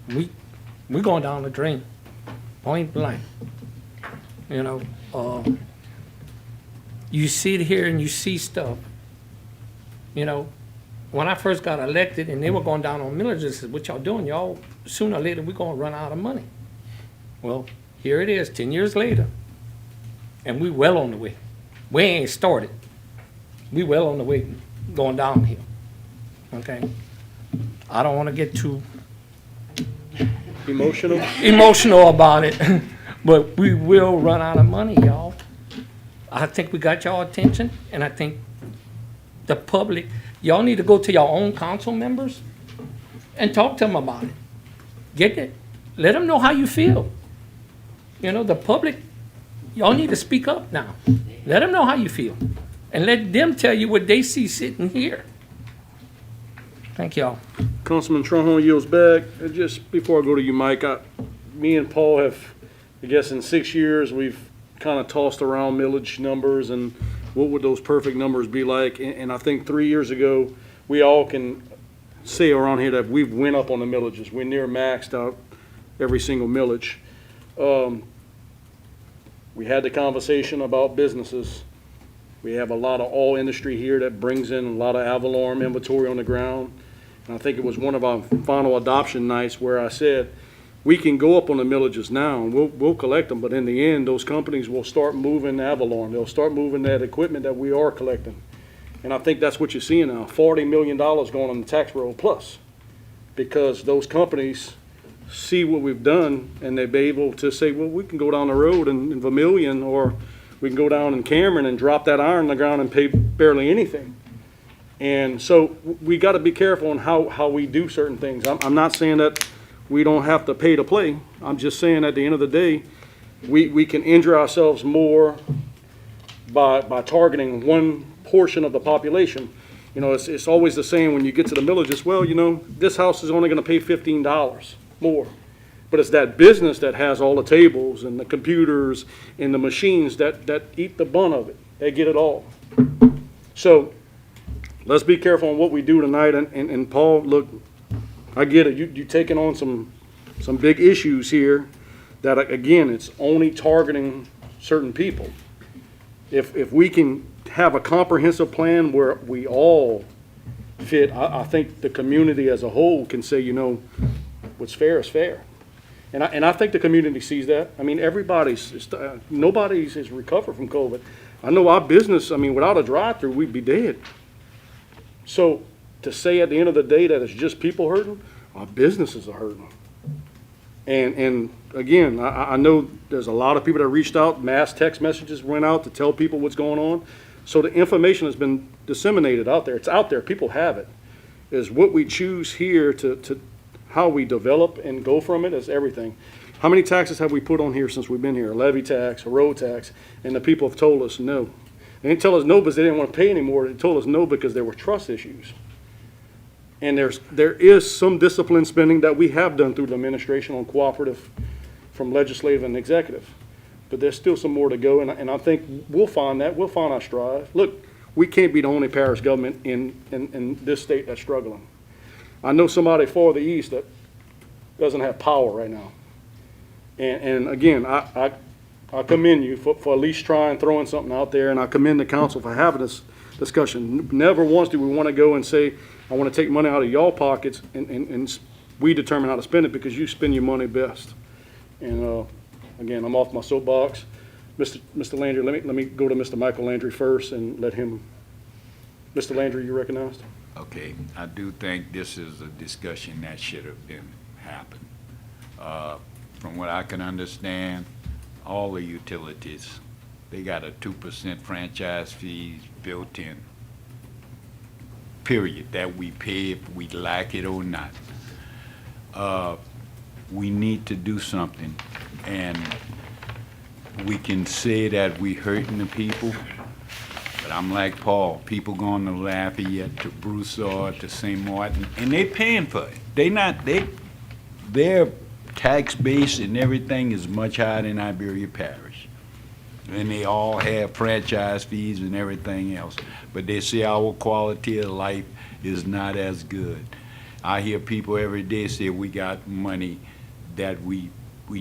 we're going down the drain. Point blank. You sit here and you see stuff. When I first got elected and they were going down on millage, I said, what y'all doing? Y'all, sooner or later, we're going to run out of money. Well, here it is, 10 years later, and we well on the way. We ain't started. We well on the way going downhill, okay? I don't want to get too Emotional? about it, but we will run out of money, y'all. I think we got y'all attention, and I think the public, y'all need to go to your own council members and talk to them about it. Get it, let them know how you feel. You know, the public, y'all need to speak up now. Let them know how you feel, and let them tell you what they see sitting here. Thank y'all. Councilman Trahone yields back. Just before I go to you, Mike, me and Paul have, I guess in 6 years, we've kind of tossed around millage numbers and what would those perfect numbers be like. And I think 3 years ago, we all can say around here that we've went up on the millages. We're near maxed out every single millage. We had the conversation about businesses. We have a lot of all industry here that brings in a lot of Avalon inventory on the ground. And I think it was one of our final adoption nights where I said, we can go up on the millages now and we'll collect them, but in the end, those companies will start moving Avalon. They'll start moving that equipment that we are collecting. And I think that's what you're seeing now, $40 million going on the tax roll plus, because those companies see what we've done and they'll be able to say, well, we can go down the road in Vermilion, or we can go down in Cameron and drop that iron on the ground and pay barely anything. And so we got to be careful on how we do certain things. I'm not saying that we don't have to pay to play. I'm just saying at the end of the day, we can injure ourselves more by targeting one portion of the population. You know, it's always the same when you get to the millages. Well, you know, this house is only going to pay $15 more. But it's that business that has all the tables and the computers and the machines that eat the bun of it. They get it all. So let's be careful on what we do tonight. And Paul, look, I get it. You're taking on some big issues here that, again, it's only targeting certain people. If we can have a comprehensive plan where we all fit, I think the community as a whole can say, you know, what's fair is fair. And I think the community sees that. I mean, nobody's has recovered from COVID. I know our business, I mean, without a drive-through, we'd be dead. So to say at the end of the day that it's just people hurting, our businesses are hurting. And again, I know there's a lot of people that reached out, mass text messages went out to tell people what's going on. So the information has been disseminated out there. It's out there. People have it. Is what we choose here to how we develop and go from it is everything. How many taxes have we put on here since we've been here? A levy tax, a road tax, and the people have told us no. They didn't tell us no because they didn't want to pay anymore. They told us no because there were trust issues. And there is some disciplined spending that we have done through the administration on cooperative from legislative and executive. But there's still some more to go, and I think we'll find that. We'll find our stride. Look, we can't be the only parish government in this state that's struggling. I know somebody far the east that doesn't have power right now. And again, I commend you for at least trying, throwing something out there, and I commend the council for having this discussion. Never once do we want to go and say, I want to take money out of y'all pockets and we determine how to spend it, because you spend your money best. And again, I'm off my soapbox. Mr. Landry, let me go to Mr. Michael Landry first and let him. Mr. Landry, you recognized? Okay, I do think this is a discussion that should have been happened. From what I can understand, all the utilities, they got a 2% franchise fee built in, period, that we pay if we like it or not. We need to do something, and we can say that we hurting the people, but I'm like Paul, people going to Lafayette, to Broussard, to St. Martin, and they paying for it. Their tax base and everything is much higher than Iberia Parish. And they all have franchise fees and everything else. But they say our quality of life is not as good. I hear people every day say we got money that we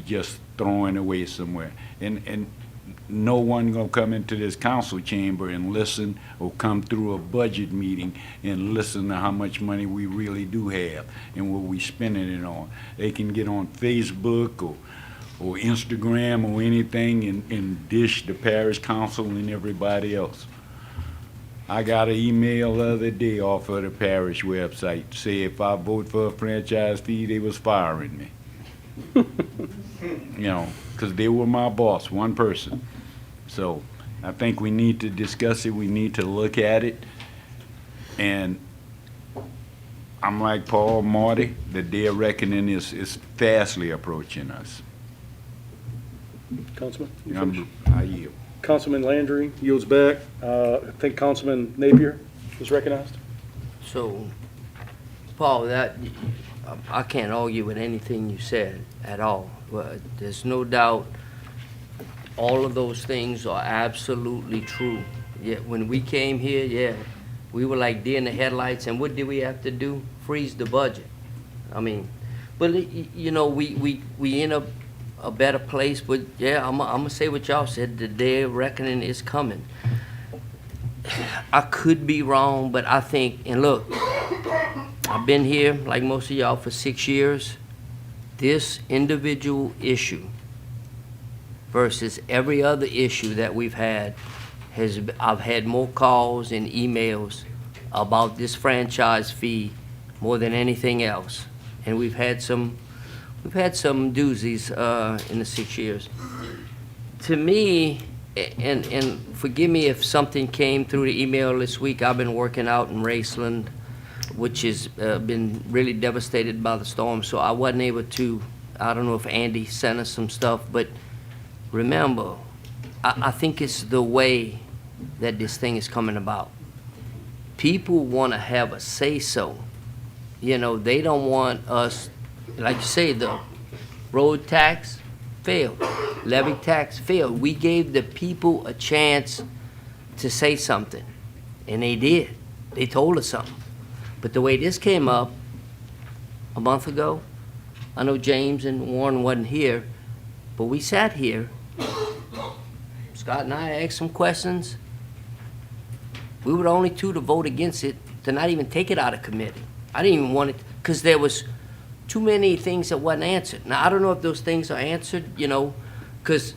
just throwing away somewhere. And no one gonna come into this council chamber and listen, or come through a budget meeting and listen to how much money we really do have and what we spending it on. They can get on Facebook or Instagram or anything and dish the parish council and everybody else. I got an email the other day off of the parish website, say if I vote for a franchise fee, they was firing me. You know, because they were my boss, one person. So I think we need to discuss it, we need to look at it, and I'm like Paul Marty, the day of reckoning is fastly approaching us. Councilman, you finished? I yield. Councilman Landry yields back. I think Councilman Napier is recognized. So, Paul, I can't argue with anything you said at all. But there's no doubt all of those things are absolutely true. Yet when we came here, yeah, we were like deer in the headlights, and what did we have to do? Freeze the budget. I mean, but you know, we in a better place. But yeah, I'm gonna say what y'all said. The day of reckoning is coming. I could be wrong, but I think, and look, I've been here like most of y'all for 6 years. This individual issue versus every other issue that we've had I've had more calls and emails about this franchise fee more than anything else, and we've had some doozies in the 6 years. To me, and forgive me if something came through the email this week, I've been working out in Raceland, which has been really devastated by the storm, so I wasn't able to, I don't know if Andy sent us some stuff, but remember, I think it's the way that this thing is coming about. People want to have a say-so. You know, they don't want us, like you say, the road tax failed, levy tax failed. We gave the people a chance to say something, and they did. They told us something. But the way this came up a month ago, I know James and Warren wasn't here, but we sat here. Scott and I asked some questions. We were the only two to vote against it, to not even take it out of committee. I didn't even want it, because there was too many things that wasn't answered. Now, I don't know if those things are answered, you know, because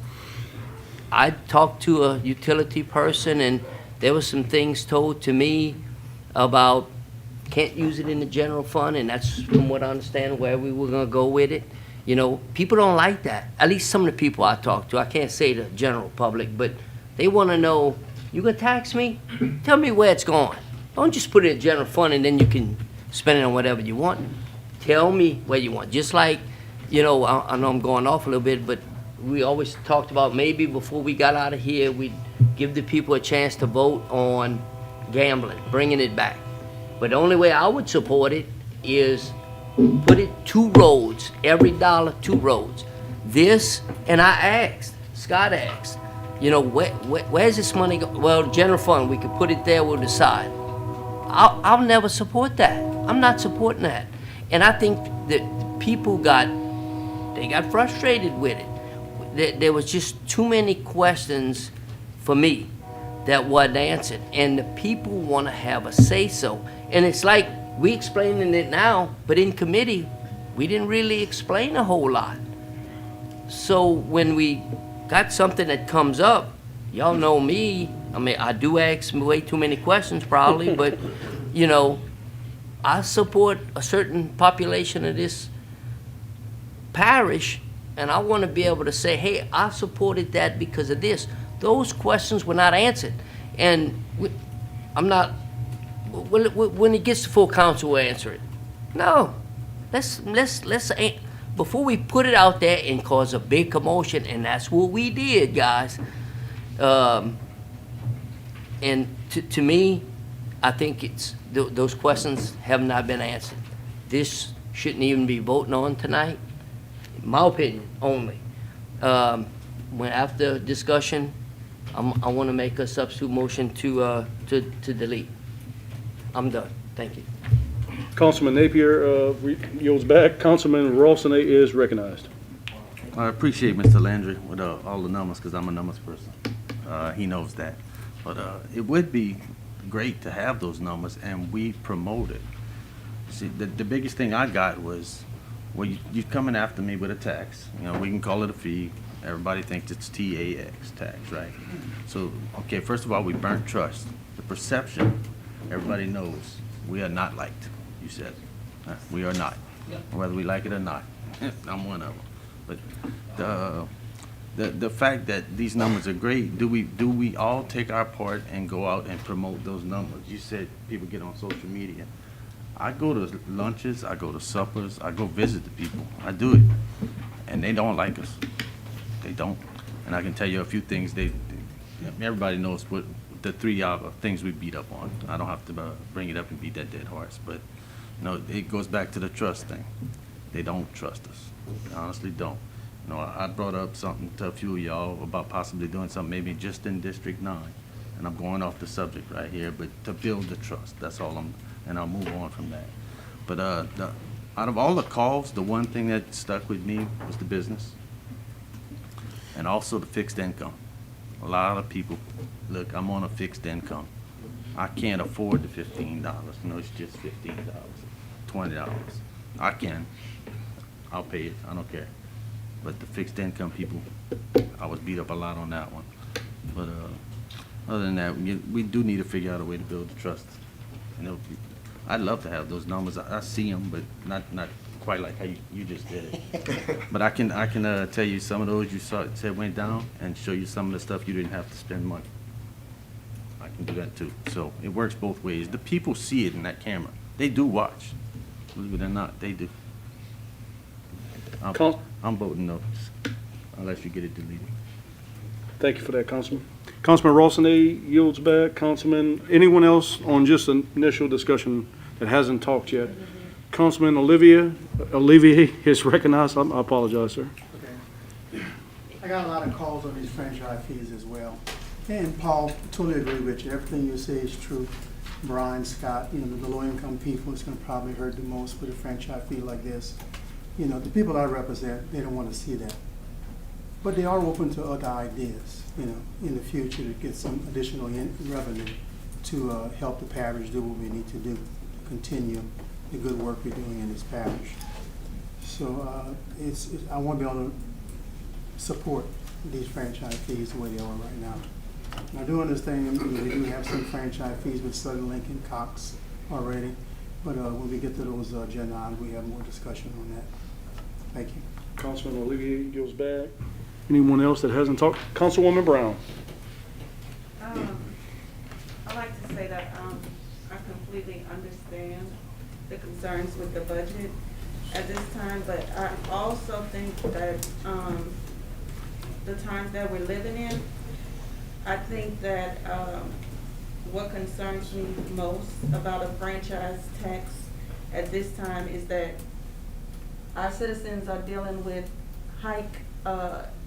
I talked to a utility person, and there was some things told to me about can't use it in the general fund, and that's, from what I understand, where we were going to go with it. You know, people don't like that. At least some of the people I talk to. I can't say the general public, but they want to know, you going to tax me? Tell me where it's going. Don't just put it in the general fund and then you can spend it on whatever you want. Tell me where you want. Just like, you know, I know I'm going off a little bit, but we always talked about maybe before we got out of here, we'd give the people a chance to vote on gambling, bringing it back. But the only way I would support it is put it 2 roads, every dollar 2 roads. This, and I asked, Scott asked, you know, where's this money go? Well, general fund, we could put it there, we'll decide. I'll never support that. I'm not supporting that. And I think that people got frustrated with it. There was just too many questions for me that wasn't answered. And the people want to have a say-so. And it's like, we explaining it now, but in committee, we didn't really explain a whole lot. So when we got something that comes up, y'all know me, I mean, I do ask way too many questions probably, but, you know, I support a certain population of this parish, and I want to be able to say, hey, I supported that because of this. Those questions were not answered. And I'm not, when it gets to full council, we'll answer it. No, let's before we put it out there and cause a big commotion, and that's what we did, guys. And to me, I think it's those questions have not been answered. This shouldn't even be voting on tonight, in my opinion only. When after discussion, I want to make a substitute motion to delete. I'm done. Thank you. Councilman Napier yields back. Councilman Rawson is recognized. I appreciate Mr. Landry with all the numbers, because I'm a numbers person. He knows that. But it would be great to have those numbers, and we promote it. See, the biggest thing I got was well, you're coming after me with a tax. You know, we can call it a fee. Everybody thinks it's TAX, tax, right? So, okay, first of all, we burnt trust. The perception, everybody knows, we are not liked, you said. We are not, whether we like it or not. I'm one of them. But the fact that these numbers are great, do we all take our part and go out and promote those numbers? You said people get on social media. I go to lunches, I go to suppers, I go visit the people. I do it, and they don't like us. They don't. And I can tell you a few things. Everybody knows what the three things we beat up on. I don't have to bring it up and beat that dead horse, but you know, it goes back to the trust thing. They don't trust us. They honestly don't. You know, I brought up something to a few of y'all about possibly doing something maybe just in District 9, and I'm going off the subject right here, but to build the trust, that's all and I'll move on from that. But out of all the calls, the one thing that stuck with me was the business and also the fixed income. A lot of people, look, I'm on a fixed income. I can't afford the $15. No, it's just $15, $20. I can. I'll pay it. I don't care. But the fixed income people, I was beat up a lot on that one. But other than that, we do need to figure out a way to build the trust. You know, I'd love to have those numbers. I see them, but not quite like how you just did it. But I can tell you some of those you said went down and show you some of the stuff you didn't have to spend money. I can do that too. So it works both ways. The people see it in that camera. They do watch. Believe it or not, they do. I'm voting no, unless you get it deleted. Thank you for that, Councilman. Councilman Rossini yields back. Councilman, anyone else on just an initial discussion that hasn't talked yet? Councilman Olivier is recognized. I apologize, sir. Okay. I got a lot of calls on these franchise fees as well. And Paul, totally agree with you. Everything you say is true. Brian, Scott, you know, the low income people is going to probably hurt the most with a franchise fee like this. You know, the people I represent, they don't want to see that. But they are open to other ideas, you know, in the future to get some additional revenue to help the parish do what we need to do, to continue the good work we're doing in this parish. So I want to be able to support these franchise fees the way they are right now. And I do understand we do have some franchise fees with Southern Lincoln, Cox already, but when we get to those agenda items, we have more discussion on that. Thank you. Councilman Olivier yields back. Anyone else that hasn't talked? Councilwoman Brown. I'd like to say that I completely understand the concerns with the budget at this time, but I also think that the times that we're living in, I think that what concerns me most about a franchise tax at this time is that our citizens are dealing with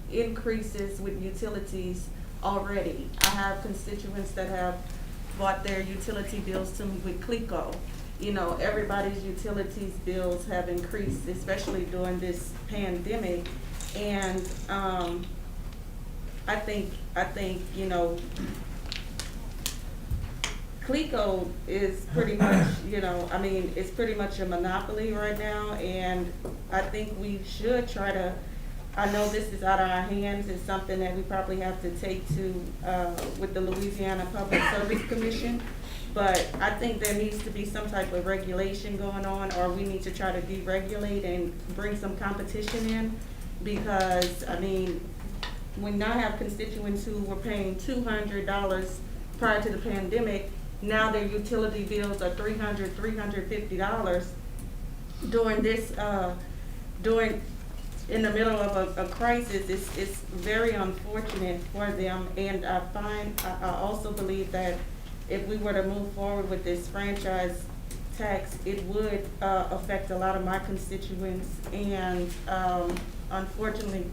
increases with utilities already. I have constituents that have bought their utility bills to me with CLECO. You know, everybody's utilities bills have increased, especially during this pandemic. And I think, you know, CLECO is pretty much, you know, I mean, it's pretty much a monopoly right now, and I think we should try to, I know this is out of our hands, it's something that we probably have to take to, with the Louisiana Public Service Commission, but I think there needs to be some type of regulation going on, or we need to try to deregulate and bring some competition in, because, I mean, when I have constituents who were paying $200 prior to the pandemic, now their utility bills are $300, $350 during this, in the middle of a crisis. It's very unfortunate for them, and I also believe that if we were to move forward with this franchise tax, it would affect a lot of my constituents, and unfortunately,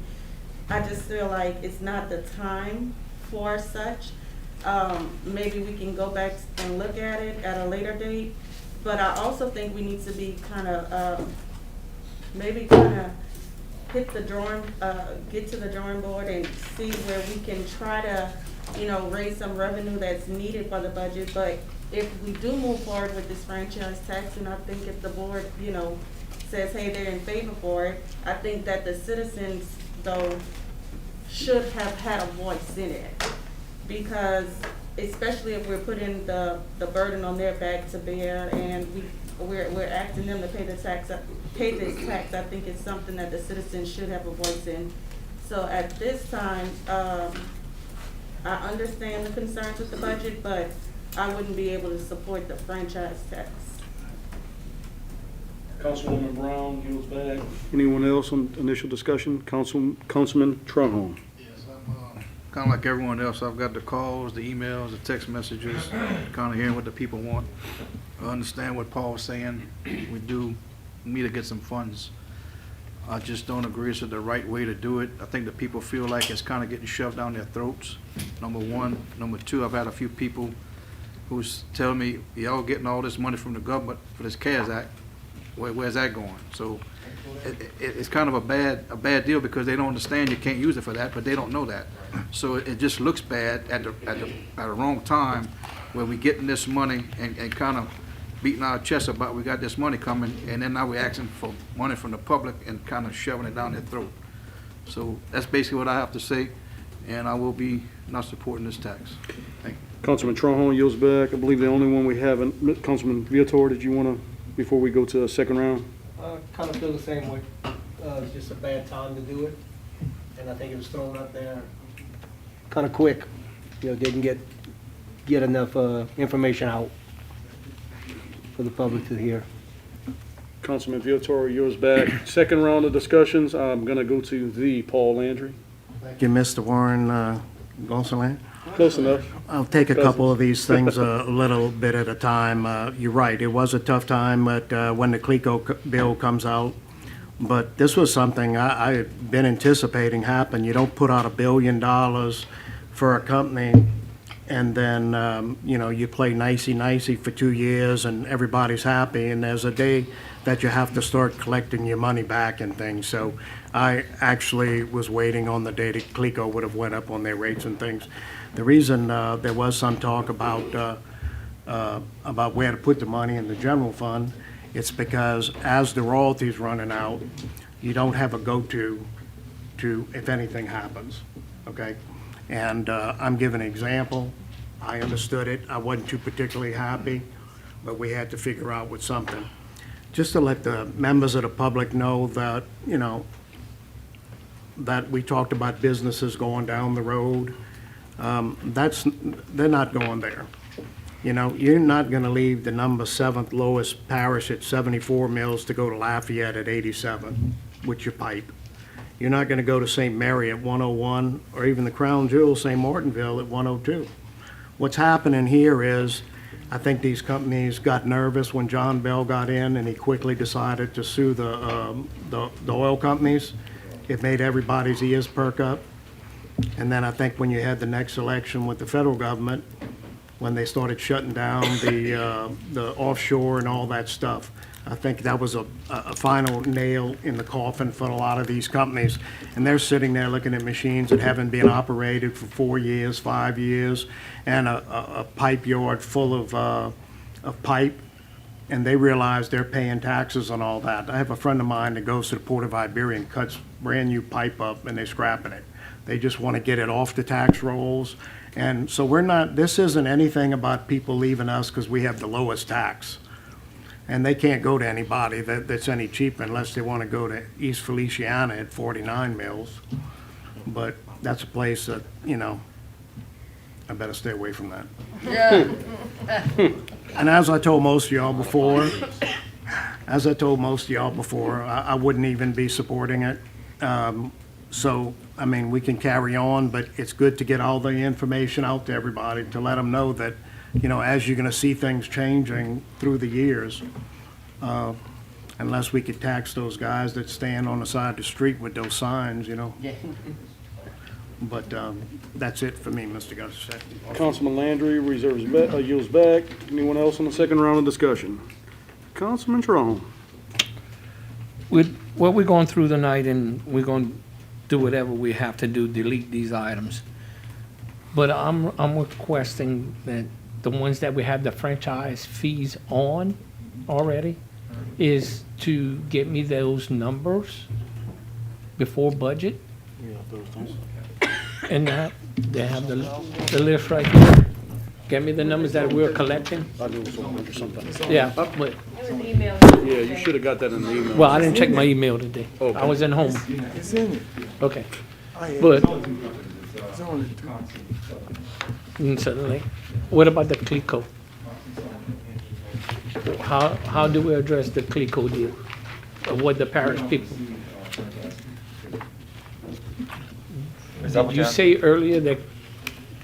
I just feel like it's not the time for such. Maybe we can go back and look at it at a later date, but I also think we need to be get to the drawing board and see where we can try to, you know, raise some revenue that's needed for the budget. But if we do move forward with this franchise tax, and I think if the board, you know, says, hey, they're in favor for it. I think that the citizens, though, should have had a voice in it. Because especially if we're putting the burden on their back to bear and we're asking them to pay this tax, I think it's something that the citizens should have a voice in. So at this time, I understand the concerns with the budget, but I wouldn't be able to support the franchise tax. Councilwoman Brown yields back. Anyone else on initial discussion? Councilman Trahone. Kind of like everyone else, I've got the calls, the emails, the text messages, kind of hearing what the people want. I understand what Paul's saying. We do need to get some funds. I just don't agree it's the right way to do it. I think the people feel like it's kind of getting shoved down their throats, number one. Number two, I've had a few people who's telling me, y'all getting all this money from the government for this CARES Act. Where's that going? So it's kind of a bad deal because they don't understand you can't use it for that, but they don't know that. So it just looks bad at the wrong time where we getting this money and kind of beating our chest about we got this money coming, and then now we're asking for money from the public and kind of shoving it down their throat. So that's basically what I have to say, and I will be not supporting this tax. Thank you. Councilman Trahone yields back. I believe the only one we haven't. Councilman Viator, did you want to, before we go to a second round? Kind of feel the same way. It's just a bad time to do it, and I think it was thrown up there kind of quick. You know, didn't get enough information out for the public to hear. Councilman Viator yields back. Second round of discussions. I'm going to go to the Paul Landry. Thank you, Mr. Warren Gonsolin. Close enough. I'll take a couple of these things a little bit at a time. You're right, it was a tough time, but when the CLECO bill comes out, but this was something I've been anticipating happen. You don't put out $1 billion for a company and then, you play nicey for 2 years and everybody's happy, and there's a day that you have to start collecting your money back and things. So I actually was waiting on the day that CLECO would have went up on their rates and things. The reason there was some talk about where to put the money in the general fund, it's because as the royalties running out, you don't have a go-to if anything happens, okay? And I'm giving an example. I understood it. I wasn't too particularly happy, but we had to figure out with something. Just to let the members of the public know that, that we talked about businesses going down the road. They're not going there. You're not going to leave the number 7th lowest parish at 74 mills to go to Lafayette at 87 with your pipe. You're not going to go to St. Mary at 101 or even the Crown Jewel, St. Martinville at 102. What's happening here is I think these companies got nervous when John Bell got in and he quickly decided to sue the oil companies. It made everybody's ears perk up. And then I think when you had the next election with the federal government, when they started shutting down the offshore and all that stuff, I think that was a final nail in the coffin for a lot of these companies. And they're sitting there looking at machines that haven't been operated for 4 years, 5 years, and a pipe yard full of pipe, and they realize they're paying taxes on all that. I have a friend of mine that goes to the Port of Iberia and cuts brand new pipe up, and they're scrapping it. They just want to get it off the tax rolls. And so this isn't anything about people leaving us because we have the lowest tax. And they can't go to anybody that's any cheaper unless they want to go to East Feliciana at 49 mills. But that's a place that, I better stay away from that. Yeah. And as I told most of y'all before, I wouldn't even be supporting it. So, we can carry on, but it's good to get all the information out to everybody to let them know that, as you're going to see things changing through the years, unless we could tax those guys that stand on the side of the street with those signs, But that's it for me, Mr. Gus. Councilman Landry yields back. Anyone else on the second round of discussion? Councilman Trahone. With what we're going through tonight, and we're going to do whatever we have to do, delete these items. But I'm requesting that the ones that we have the franchise fees on already, is to get me those numbers before budget. And that, they have the list right here. Get me the numbers that we're collecting. I knew it was on or something. Yeah, but, Yeah, you should have got that in the email. well, I didn't check my email today. Okay. I wasn't home. It's in it. Okay. I But, It's on it. certainly, what about the CLECO? How do we address the CLECO deal? What the parish people? Did you say earlier that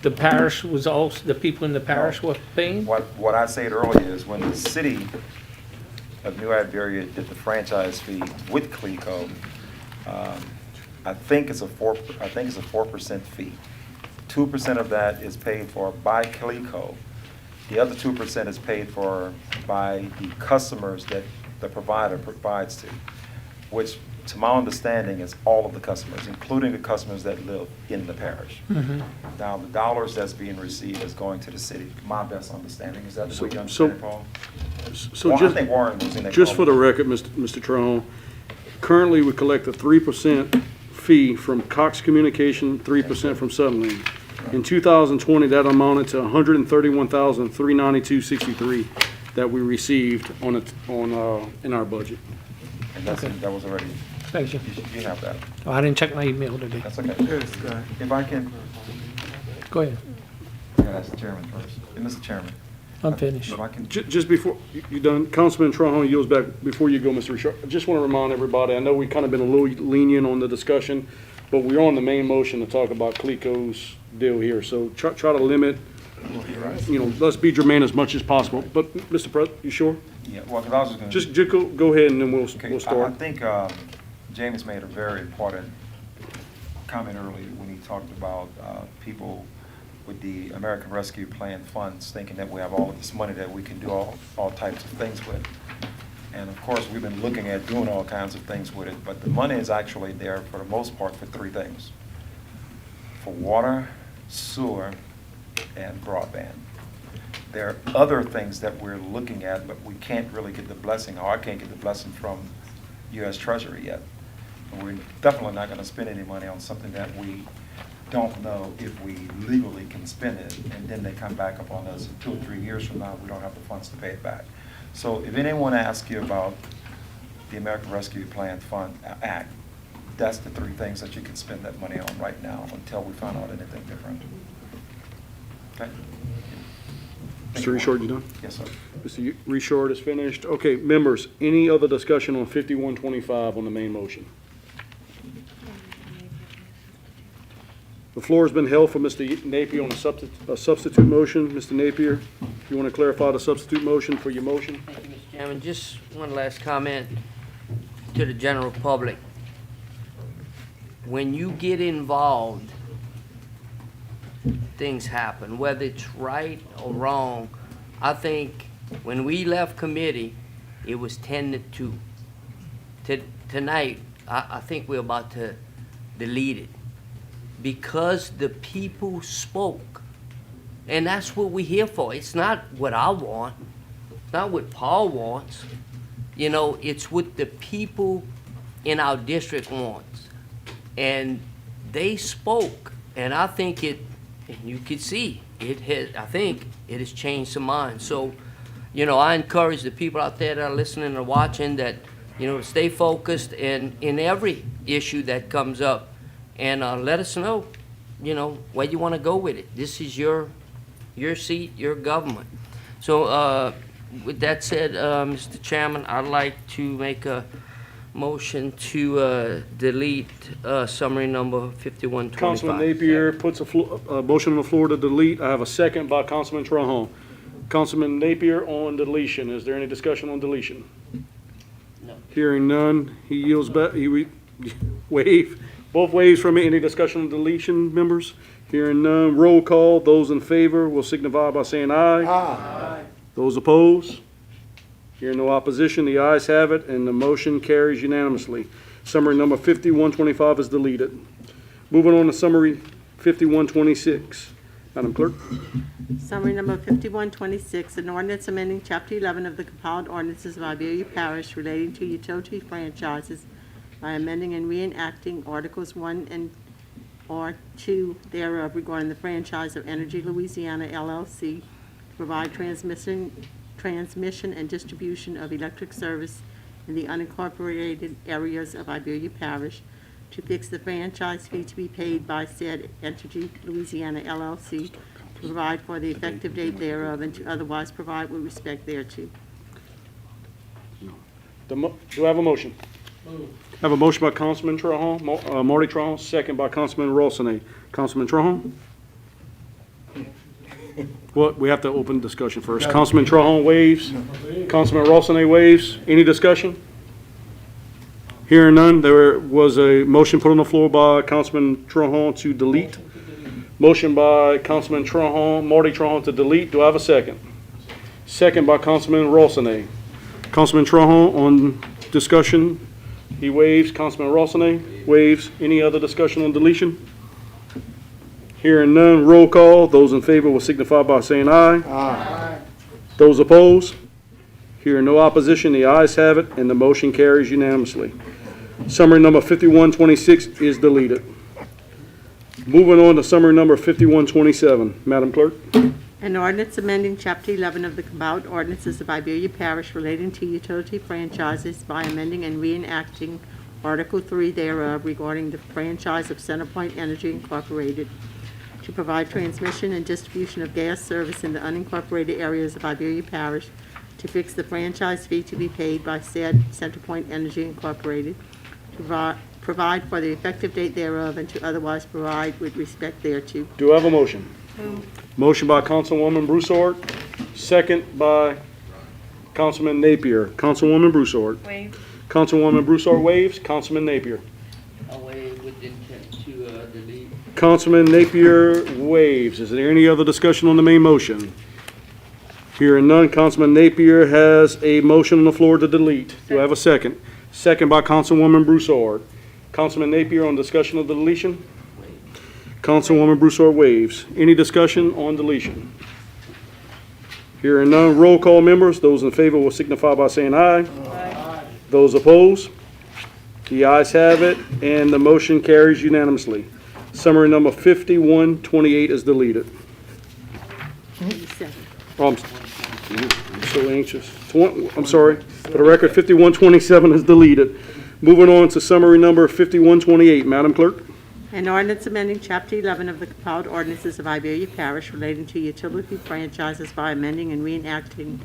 the parish was also, the people in the parish were paying? What I said earlier is when the city of New Iberia did the franchise fee with CLECO, I think it's a 4% fee. 2% of that is paid for by CLECO. The other 2% is paid for by the customers that the provider provides to, which, to my understanding, is all of the customers, including the customers that live in the parish. Mhm. Now, the dollars that's being received is going to the city, my best understanding. Is that the way you So- understand it, Paul? So Well, I just, think Warren was in that just for the call. record, Mr. Trahone, currently we collect a 3% fee from Cox Communication, 3% from Suddenlink. In 2020, that amounted to $131,392.63 that we received in our budget. And that's, Okay. that was already, Thank you. you have that. Oh, I didn't check my email today. That's okay. If I can, Go ahead. yeah, that's the chairman first. Mr. Chairman. I'm finished. If I can, Just before, you done, Councilman Trahone yields back, before you go, Mr. Richard, I just want to remind everybody, I know we've kind of been a little lenient on the discussion, but we're on the main motion to talk about CLECO's deal here, so try to limit, let's be germane as much as possible. But, Mr. President, you sure? yeah, well, because I was just gonna. Just go ahead and then we'll Okay, I start. think James made a very important comment earlier when he talked about people with the American Rescue Plan funds thinking that we have all of this money that we can do all types of things with. And of course, we've been looking at doing all kinds of things with it, but the money is actually there for the most part for three things: for water, sewer, and broadband. There are other things that we're looking at, but we can't really get the blessing, or I can't get the blessing from U.S. Treasury yet. And we're definitely not going to spend any money on something that we don't know if we legally can spend it, and then they come back upon us 2 or 3 years from now, we don't have the funds to pay it back. So if anyone asks you about the American Rescue Plan Fund Act, that's the three things that you can spend that money on right now until we find out anything different. Okay? Mr. Richard, you done? Yes, sir. Mr. Richard is finished. Okay, members, any other discussion on 5125 on the main motion? The floor has been held for Mr. Napier on a substitute motion. Mr. Napier, if you want to clarify the substitute motion for your motion? Thank you, Mr. Chairman. Just one last comment to the general public. When you get involved, things happen, whether it's right or wrong. I think when we left committee, it was 10-2. Tonight, I think we're about to delete it because the people spoke. And that's what we're here for. It's not what I want. It's not what Paul wants. It's what the people in our district wants. And they spoke. And I think and you can see, I think it has changed some minds. So, I encourage the people out there that are listening or watching that, stay focused in every issue that comes up. And let us know, where you want to go with it. This is your seat, your government. So with that said, Mr. Chairman, I'd like to make a motion to delete summary number 5125. Councilman Napier puts a motion on the floor to delete. I have a second by Councilman Trahone. Councilman Napier on deletion. Is there any discussion on deletion? No. Hearing none, he yields back, both waves from me. Any discussion on deletion, members? Hearing none, roll call. Those in favor will signify by saying aye. Aye. Those opposed? Hearing no opposition, the ayes have it, and the motion carries unanimously. Summary number 5125 is deleted. Moving on to summary 5126. Madam Clerk? Summary number 5126, an ordinance amending Chapter 11 of the compiled ordinances of Iberia Parish relating to utility franchises by amending and reenacting Articles 1 and or 2 thereof regarding the franchise of Energy Louisiana LLC to provide transmission and distribution of electric service in the unincorporated areas of Iberia Parish, to fix the franchise fee to be paid by said Energy Louisiana LLC, to provide for the effective date thereof, and to otherwise provide with respect thereto. Do I have a motion? I have a motion by Councilman Trahan, Marty Trahan, second by Councilman Rawson. Councilman Trahan? Well, we have to open discussion first. Councilman Trahan waives. Councilman Rawson waives. Any discussion? Hearing none, there was a motion put on the floor by Councilman Trahan to delete. Motion by Councilman Trahan, Marty Trahan to delete. Do I have a second? Second by Councilman Rawson. Councilman Trahan on discussion, he waives. Councilman Rawson waives. Any other discussion on deletion? Hearing none, roll call. Those in favor will signify by saying aye. Aye. Those opposed? Hearing no opposition, the ayes have it, and the motion carries unanimously. Summary number 5126 is deleted. Moving on to summary number 5127. Madam Clerk? An ordinance amending Chapter 11 of the compiled ordinances of Iberia Parish relating to utility franchises by amending and reenacting Article 3 thereof regarding the franchise of CenterPoint Energy Incorporated to provide transmission and distribution of gas service in the unincorporated areas of Iberia Parish, to fix the franchise fee to be paid by said CenterPoint Energy Incorporated, to provide for the effective date thereof, and to otherwise provide with respect thereto. Do I have a motion? Motion by Councilwoman Broussard, second by Councilman Napier. Councilwoman Broussard. Waive. Councilwoman Broussard waives. Councilman Napier. I waive with intent to delete. Councilman Napier waives. Is there any other discussion on the main motion? Hearing none, Councilman Napier has a motion on the floor to delete. Do I have a second? Second by Councilwoman Broussard. Councilman Napier on discussion of the deletion? Councilwoman Broussard waives. Any discussion on deletion? Hearing none, roll call members. Those in favor will signify by saying aye. Aye. Those opposed? The ayes have it, and the motion carries unanimously. Summary number 5128 is deleted. Oh, I'm so anxious. I'm sorry. For the record, 5127 is deleted. Moving on to summary number 5128. Madam Clerk? An ordinance amending Chapter 11 of the compiled ordinances of Iberia Parish relating to utility franchises by amending and reenacting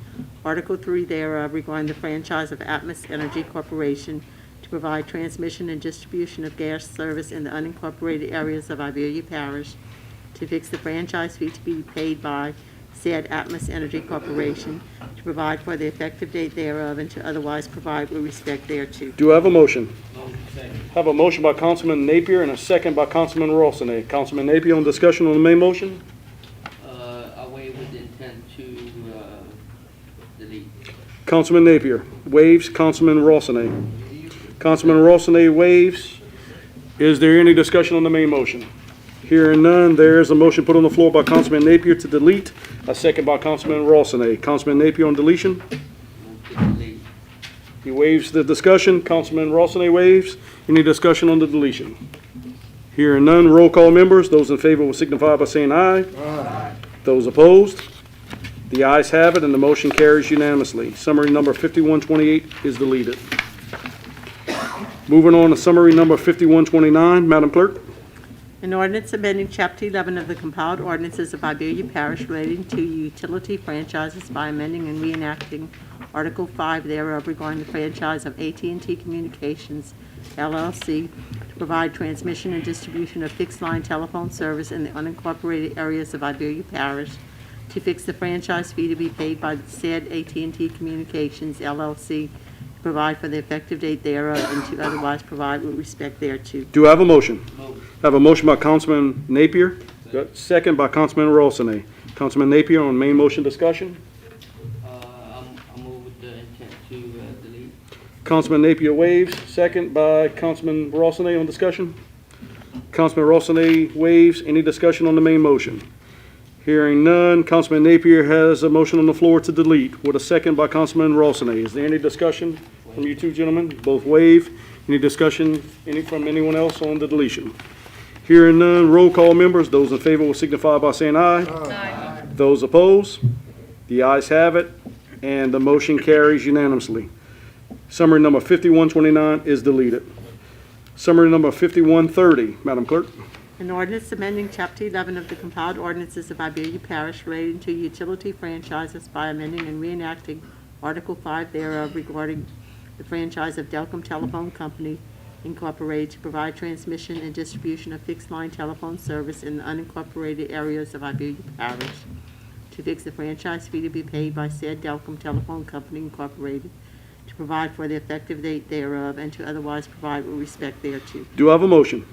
Article 3 thereof regarding the franchise of Atmos Energy Corporation to provide transmission and distribution of gas service in the unincorporated areas of Iberia Parish, to fix the franchise fee to be paid by said Atmos Energy Corporation, to provide for the effective date thereof, and to otherwise provide with respect thereto. Do I have a motion? Have a motion by Councilman Napier and a second by Councilman Rawson. Councilman Napier on discussion on the main motion? I waive with intent to delete. Councilman Napier waives. Councilman Rawson. Councilman Rawson waives. Is there any discussion on the main motion? Hearing none, there is a motion put on the floor by Councilman Napier to delete, a second by Councilman Rawson. Councilman Napier on deletion? He waives the discussion. Councilman Rawson waives. Any discussion on the deletion? Hearing none, roll call members. Those in favor will signify by saying aye. Aye. Those opposed? The ayes have it, and the motion carries unanimously. Summary number 5128 is deleted. Moving on to summary number 5129. Madam Clerk? An ordinance amending Chapter 11 of the compiled ordinances of Iberia Parish relating to utility franchises by amending and reenacting Article 5 thereof regarding the franchise of AT&T Communications, LLC, to provide transmission and distribution of fixed-line telephone service in the unincorporated areas of Iberia Parish, to fix the franchise fee to be paid by said AT&T Communications, LLC, to provide for the effective date thereof, and to otherwise provide with respect thereto. Do I have a motion? I have a motion by Councilman Napier, second by Councilman Rawson. Councilman Napier on main motion discussion. I move with the intent to delete. Councilman Napier waives, second by Councilman Rawson on discussion. Councilman Rawson waives. Any discussion on the main motion? Hearing none, Councilman Napier has a motion on the floor to delete with a second by Councilman Rossini. Is there any discussion from you two gentlemen? Both waive. Any discussion from anyone else on the deletion? Hearing none, roll call members. Those in favor will signify by saying aye. Aye. Those opposed? The ayes have it, and the motion carries unanimously. Summary number 5129 is deleted. Summary number 5130, Madam Clerk. An ordinance amending Chapter 11 of the compiled ordinances of Iberia Parish relating to utility franchises by amending and reenacting Article 5 thereof regarding the franchise of Delcom Telephone Company, Incorporated, to provide transmission and distribution of fixed-line telephone service in the unincorporated areas of Iberia Parish, to fix the franchise fee to be paid by said Delcom Telephone Company, Incorporated, to provide for the effective date thereof, and to otherwise provide with respect thereto. Do I have a motion?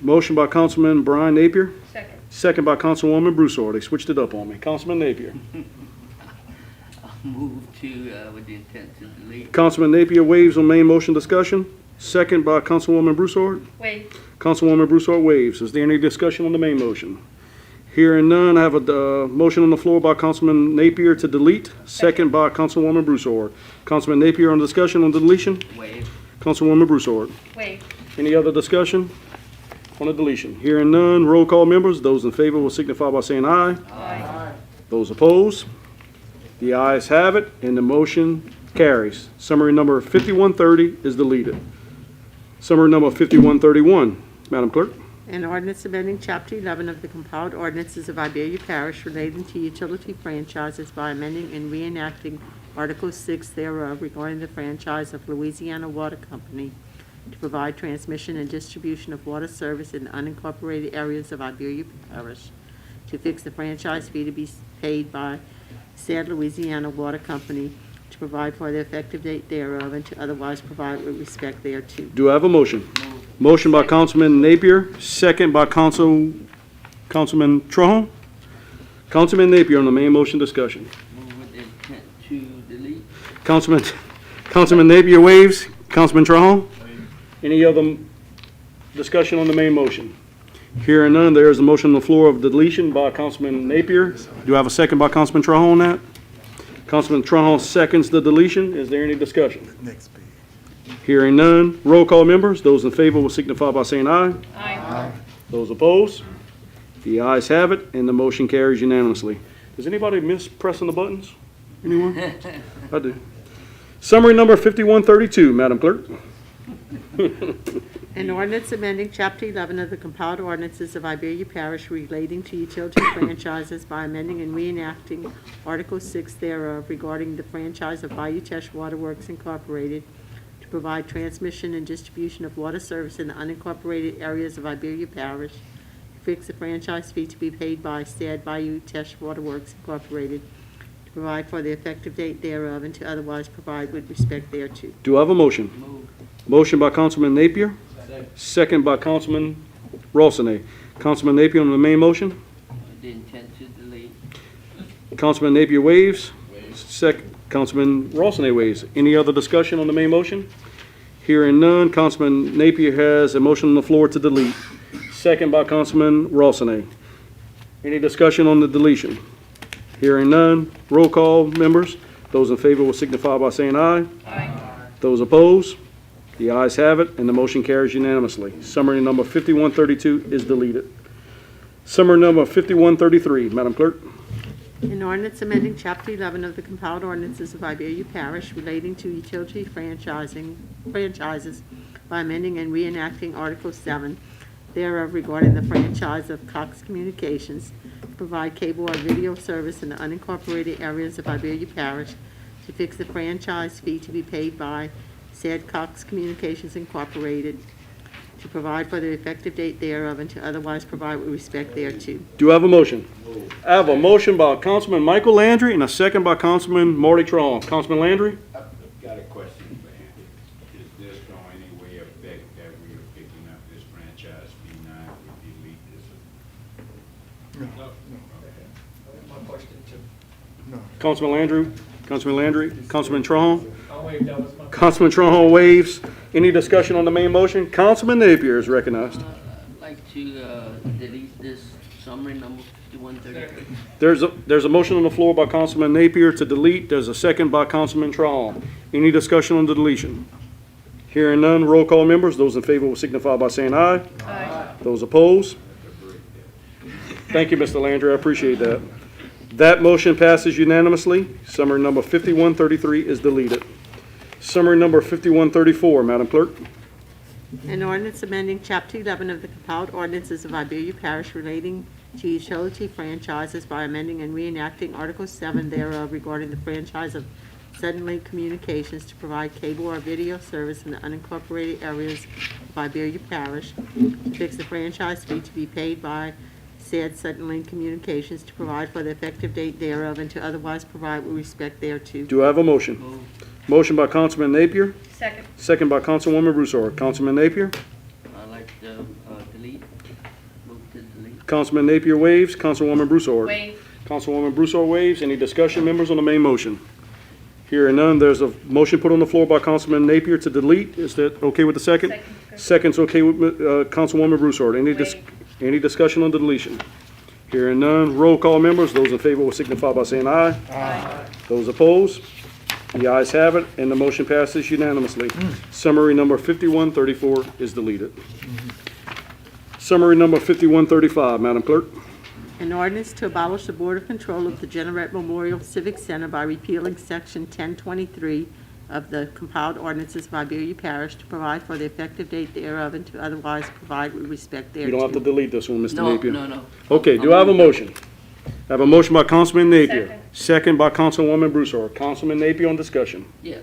Motion by Councilman Brian Napier. Second. Second by Councilwoman Broussard. They switched it up on me. Councilman Napier. I'll move to, with the intent to delete. Councilman Napier waives on main motion discussion. Second by Councilwoman Broussard. Wait. Councilwoman Broussard waives. Is there any discussion on the main motion? Hearing none, I have a motion on the floor by Councilman Napier to delete. Second by Councilwoman Broussard. Councilman Napier on discussion on the deletion. Waive. Councilwoman Broussard. Wait. Any other discussion on the deletion? Hearing none, roll call members. Those in favor will signify by saying aye. Aye. Those opposed? The ayes have it, and the motion carries. Summary number 5130 is deleted. Summary number 5131, Madam Clerk. An ordinance amending Chapter 11 of the compiled ordinances of Iberia Parish relating to utility franchises by amending and reenacting Article 6 thereof regarding the franchise of Louisiana Water Company to provide transmission and distribution of water service in the unincorporated areas of Iberia Parish, to fix the franchise fee to be paid by said Louisiana Water Company, to provide for the effective date thereof, and to otherwise provide with respect thereto. Do I have a motion? Motion by Councilman Napier, second by Councilman Trahan. Councilman Napier on the main motion discussion. Move with the intent to delete. Councilman Napier waives. Councilman Trahan. Any other discussion on the main motion? Hearing none, there is a motion on the floor of deletion by Councilman Napier. Do I have a second by Councilman Trahan on that? Councilman Trahan seconds the deletion. Is there any discussion? Next page. Hearing none, roll call members. Those in favor will signify by saying aye. Aye. Those opposed? The ayes have it, and the motion carries unanimously. Does anybody miss pressing the buttons? Anyone? I do. Summary number 5132, Madam Clerk. An ordinance amending Chapter 11 of the compiled ordinances of Iberia Parish relating to utility franchises by amending and reenacting Article 6 thereof regarding the franchise of Bayou Teche Waterworks Incorporated to provide transmission and distribution of water service in the unincorporated areas of Iberia Parish, to fix the franchise fee to be paid by said Bayou Teche Waterworks Incorporated, to provide for the effective date thereof, and to otherwise provide with respect thereto. Do I have a motion? Motion by Councilman Napier. Second by Councilman Rossini. Councilman Napier on the main motion. With the intent to delete. Councilman Napier waives. Councilman Rossini waives. Any other discussion on the main motion? Hearing none, Councilman Napier has a motion on the floor to delete. Second by Councilman Rossini. Any discussion on the deletion? Hearing none, roll call members. Those in favor will signify by saying aye. Aye. Those opposed? The ayes have it, and the motion carries unanimously. Summary number 5132 is deleted. Summary number 5133, Madam Clerk. An ordinance amending Chapter 11 of the compiled ordinances of Iberia Parish relating to utility franchises by amending and reenacting Article 7 thereof regarding the franchise of Cox Communications to provide cable or video service in the unincorporated areas of Iberia Parish, to fix the franchise fee to be paid by said Cox Communications Incorporated, to provide for the effective date thereof, and to otherwise provide with respect thereto. Do I have a motion? I have a motion by Councilman Michael Landry and a second by Councilman Marty Trahan. Councilman Landry? I've got a question for Andy. Is this going to any way affect that we are picking up this franchise fee now if we delete this? No. My question to Councilman Landry? Councilman Trahan? I'll waive, that was my Councilman Trahan waives. Any discussion on the main motion? Councilman Napier is recognized. I'd like to delete this summary number 5133. There's a motion on the floor by Councilman Napier to delete. There's a second by Councilman Trall. Any discussion on the deletion? Hearing none, roll call members. Those in favor will signify by saying aye. Aye. Those opposed? Thank you, Mr. Landry. I appreciate that. That motion passes unanimously. Summary number 5133 is deleted. Summary number 5134, Madam Clerk. An ordinance amending Chapter 11 of the compiled ordinances of Iberia Parish relating to utility franchises by amending and reenacting Article 7 thereof regarding the franchise of Suddenlink Communications to provide cable or video service in the unincorporated areas of Iberia Parish, to fix the franchise fee to be paid by said Suddenlink Communications, to provide for the effective date thereof, and to otherwise provide with respect thereto. Do I have a motion? Motion by Councilman Napier. Second. Second by Councilwoman Broussard. Councilman Napier. I'd like to delete. Move to delete. Councilman Napier waives. Councilwoman Broussard. Waive. Councilwoman Broussard waives. Any discussion, members, on the main motion? Hearing none, there's a motion put on the floor by Councilman Napier to delete. Is that okay with the second? Second. Second's okay with Councilwoman Broussard. Any discussion on the deletion? Hearing none, roll call members. Those in favor will signify by saying aye. Aye. Those opposed? The ayes have it, and the motion passes unanimously. Summary number 5134 is deleted. Summary number 5135, Madam Clerk. An ordinance to abolish the Board of Control of the Generette Memorial Civic Center by repealing Section 1023 of the compiled ordinances of Iberia Parish, to provide for the effective date thereof, and to otherwise provide with respect thereto. You don't have to delete this one, Mr. No, Napier. no. Okay, do I have a motion? I have a motion by Councilman Napier. Second by Councilwoman Broussard. Councilman Napier on discussion. Yeah,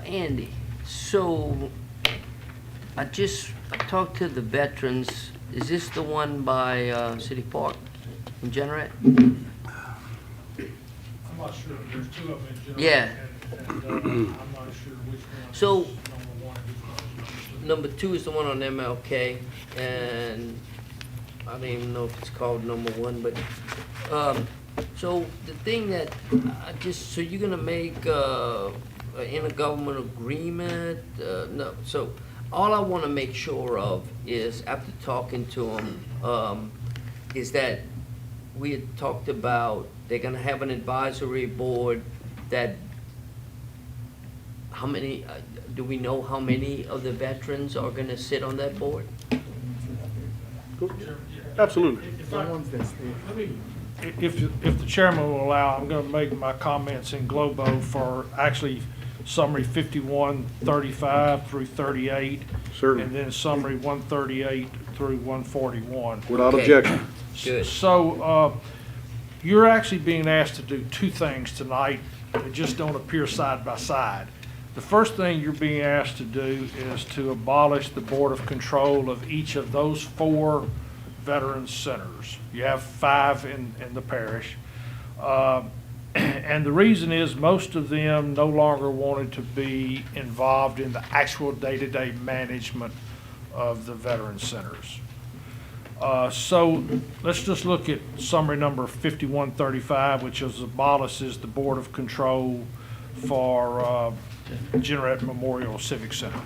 Andy, so I talked to the veterans. Is this the one by City Park in Generette? I'm not sure. There's two of them in Generette. Yeah. And I'm not sure which one. So, is number one and which one is number 2 is the one on MLK, and I don't even know if it's called number 1, but, so the thing that so you're gonna make an intergovernmental agreement? No, so all I wanna make sure of is, after talking to them, is that we had talked about they're gonna have an advisory board that, how many, do we know how many of the veterans are gonna sit on that board? Absolutely. If the chairman will allow, I'm going to make my comments in globo for actually summary 5135 through 38. Certainly. And then summary 138 through 141. Without objection. Good. So you're actually being asked to do two things tonight that just don't appear side by side. The first thing you're being asked to do is to abolish the Board of Control of each of those 4 veterans centers. You have 5 in the parish. And the reason is most of them no longer wanted to be involved in the actual day-to-day management of the veteran centers. So let's just look at summary number 5135, which abolishes the Board of Control for Generette Memorial Civic Center.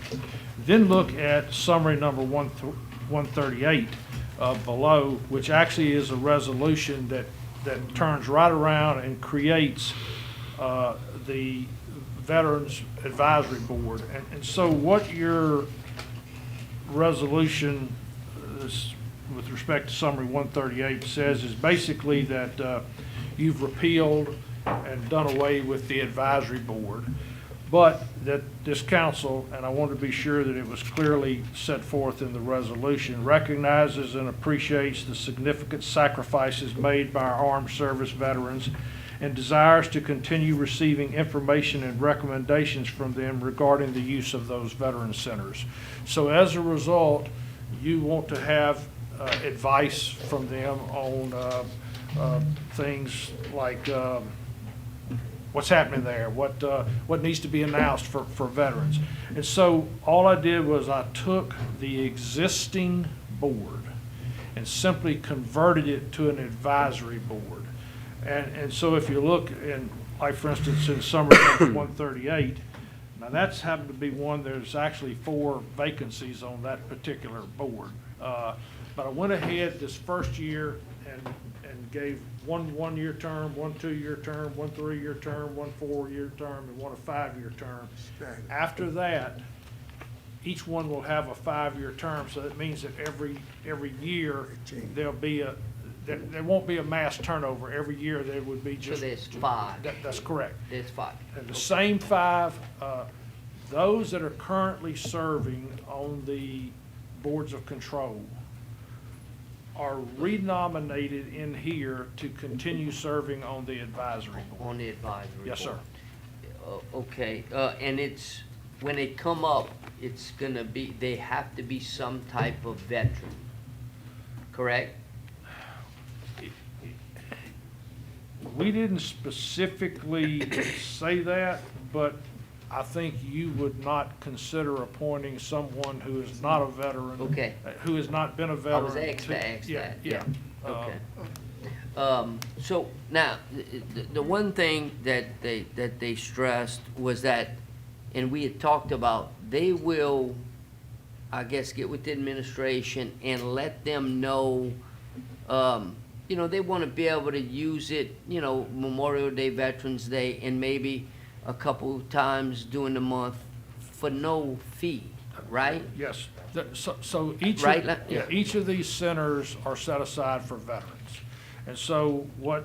Then look at summary number 138 below, which actually is a resolution that turns right around and creates the Veterans Advisory Board. And so what your resolution is, with respect to summary 138, says is basically that you've repealed and done away with the advisory board, but that this council, and I want to be sure that it was clearly set forth in the resolution, recognizes and appreciates the significant sacrifices made by our armed service veterans and desires to continue receiving information and recommendations from them regarding the use of those veteran centers. So as a result, you want to have advice from them on things like what's happening there, what needs to be announced for veterans. And so all I did was I took the existing board and simply converted it to an advisory board. And so if you look in, like for instance, in summary number 138, Now, that's happened to be one, there's actually 4 vacancies on that particular board. But I went ahead this first year and gave one 1-year term, 1 2-year term, 1 3-year term, 1 4-year term, and 1 a 5-year term. After that, each one will have a 5-year term, so that means that every year there'll be there won't be a mass turnover. Every year there would be just. So there's 5. That's correct. There's 5. And the same 5, those that are currently serving on the boards of control are renominated in here to continue serving on the advisory board. On the advisory board? Yes, sir. Okay, and it's, when they come up, it's gonna be, they have to be some type of veteran, correct? We didn't specifically say that, but I think you would not consider appointing someone who is not a veteran. Okay. Who has not been a I veteran. was asked to ask Yeah, that, yeah. Okay. So now, the one thing that they stressed was that, and we had talked about, they will, I guess, get with the administration and let them know, you know, they want to be able to use it, you know, Memorial Day, Veterans Day, and maybe a couple times during the month for no fee, right? Yes. So each Right, of, yeah. each of these centers are set aside for veterans. And so what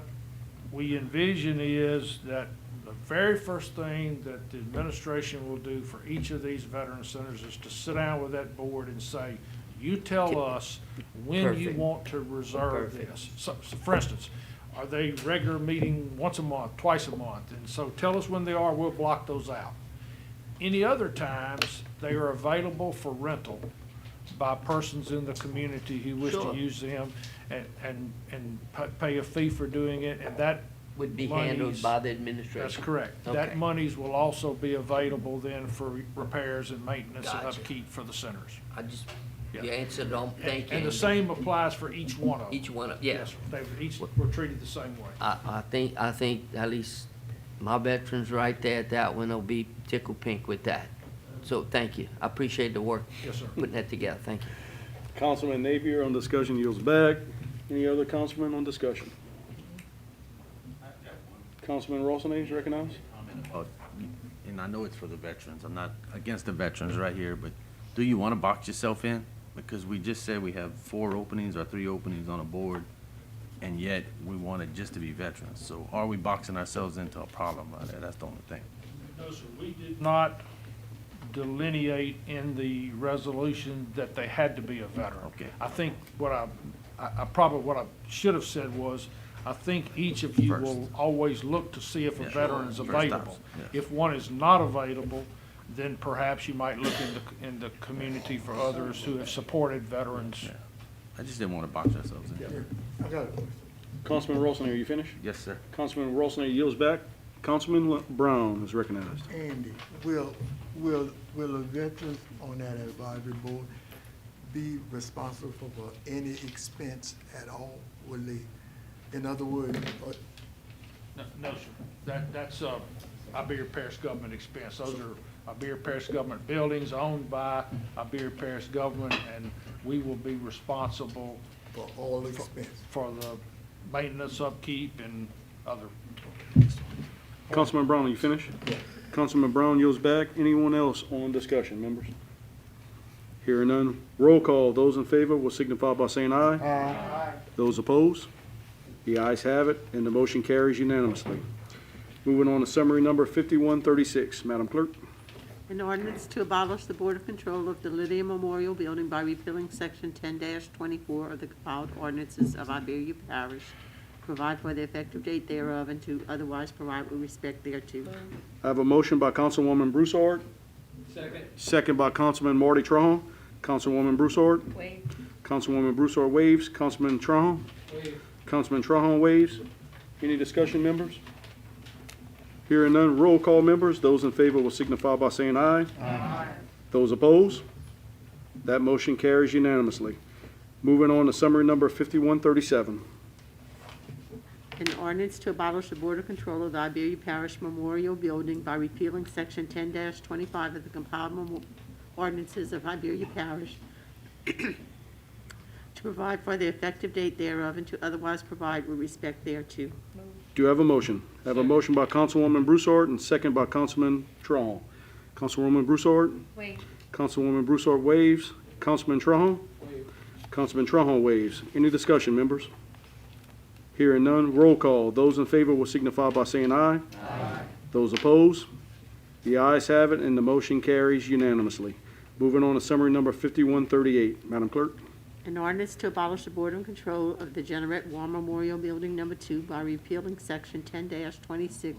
we envision is that the very first thing that the administration will do for each of these veteran centers is to sit down with that board and say, you tell us when you Perfect. want to reserve Perfect. this. So for instance, are they regular meeting once a month, twice a month? And so tell us when they are, we'll block those out. Any other times, they are available for rental by persons in the community who wish to Sure. use them and pay a fee for doing it, and that Would be handled monies- by the administration? That's correct. Okay. That monies will also be available then for repairs and maintenance and Gotcha. upkeep for the centers. I just, Yeah. you answered them, thank you. And the same applies for each one of them. Each one of, yeah. Yes, they each were treated the same way. I think at least my veterans right there at that one will be tickled pink with that. So thank you. I appreciate the work. Yes, sir. Putting that together. Thank you. Councilman Napier on discussion yields back. Any other councilman on discussion? Councilman Rossini is recognized. And I know it's for the veterans. I'm not against the veterans right here, but do you want to box yourself in? Because we just said we have 4 openings or 3 openings on a board, and yet we want it just to be veterans. So are we boxing ourselves into a problem right there? That's the only thing. No, sir, we did not delineate in the resolution that they had to be a veteran. Okay. I think what I should have said was, I think each of you First. will always look to see if a Yeah. veteran is First available. stops, yes. If one is not available, then perhaps you might look in the community for others who have supported veterans. Yeah. I just didn't want to box ourselves in. I got a question. Councilman Rossini, are you finished? Yes, sir. Councilman Rossini yields back. Councilman Brown is recognized. Andy, will the veterans on that advisory board be responsible for any expense at all? Will they, in other words, No, sir. That's Iberia Parish government expense. Those are Iberia Parish government buildings owned by Iberia Parish government, and we will be responsible for all expense? for the maintenance, upkeep, and other. Councilman Brown, are you finished? Councilman Brown yields back. Anyone else on discussion, members? Hearing none. Roll call. Those in favor will signify by saying aye. Aye. Those opposed? The ayes have it, and the motion carries unanimously. Moving on to summary number 5136. Madam Clerk. An ordinance to abolish the Board of Control of the Lydia Memorial Building by repealing Section 10-24 of the compiled ordinances of Iberia Parish, provide for the effective date thereof, and to otherwise provide with respect thereto. I have a motion by Councilwoman Broussard. Second. Second by Councilman Marty Trahan. Councilwoman Broussard. Wait. Councilwoman Broussard waves. Councilman Trahan. Councilman Trahan waves. Any discussion, members? Hearing none, roll call, members. Those in favor will signify by saying aye. Aye. Those opposed? That motion carries unanimously. Moving on to summary number 5137. An ordinance to abolish the Board of Control of the Iberia Parish Memorial Building by repealing Section 10-25 of the compiled ordinances of Iberia Parish to provide for the effective date thereof and to otherwise provide with respect thereto. Do you have a motion? I have a motion by Councilwoman Broussard and second by Councilman Trahan. Councilwoman Broussard? Wait. Councilwoman Broussard waves. Councilman Trahan? Councilman Trahan waves. Any discussion, members? Hearing none, roll call. Those in favor will signify by saying aye. Aye. Those opposed? The ayes have it, and the motion carries unanimously. Moving on to summary number 5138. Madam Clerk? An ordinance to abolish the Board of Control of the Generette War Memorial Building Number 2 by repealing Section 10-26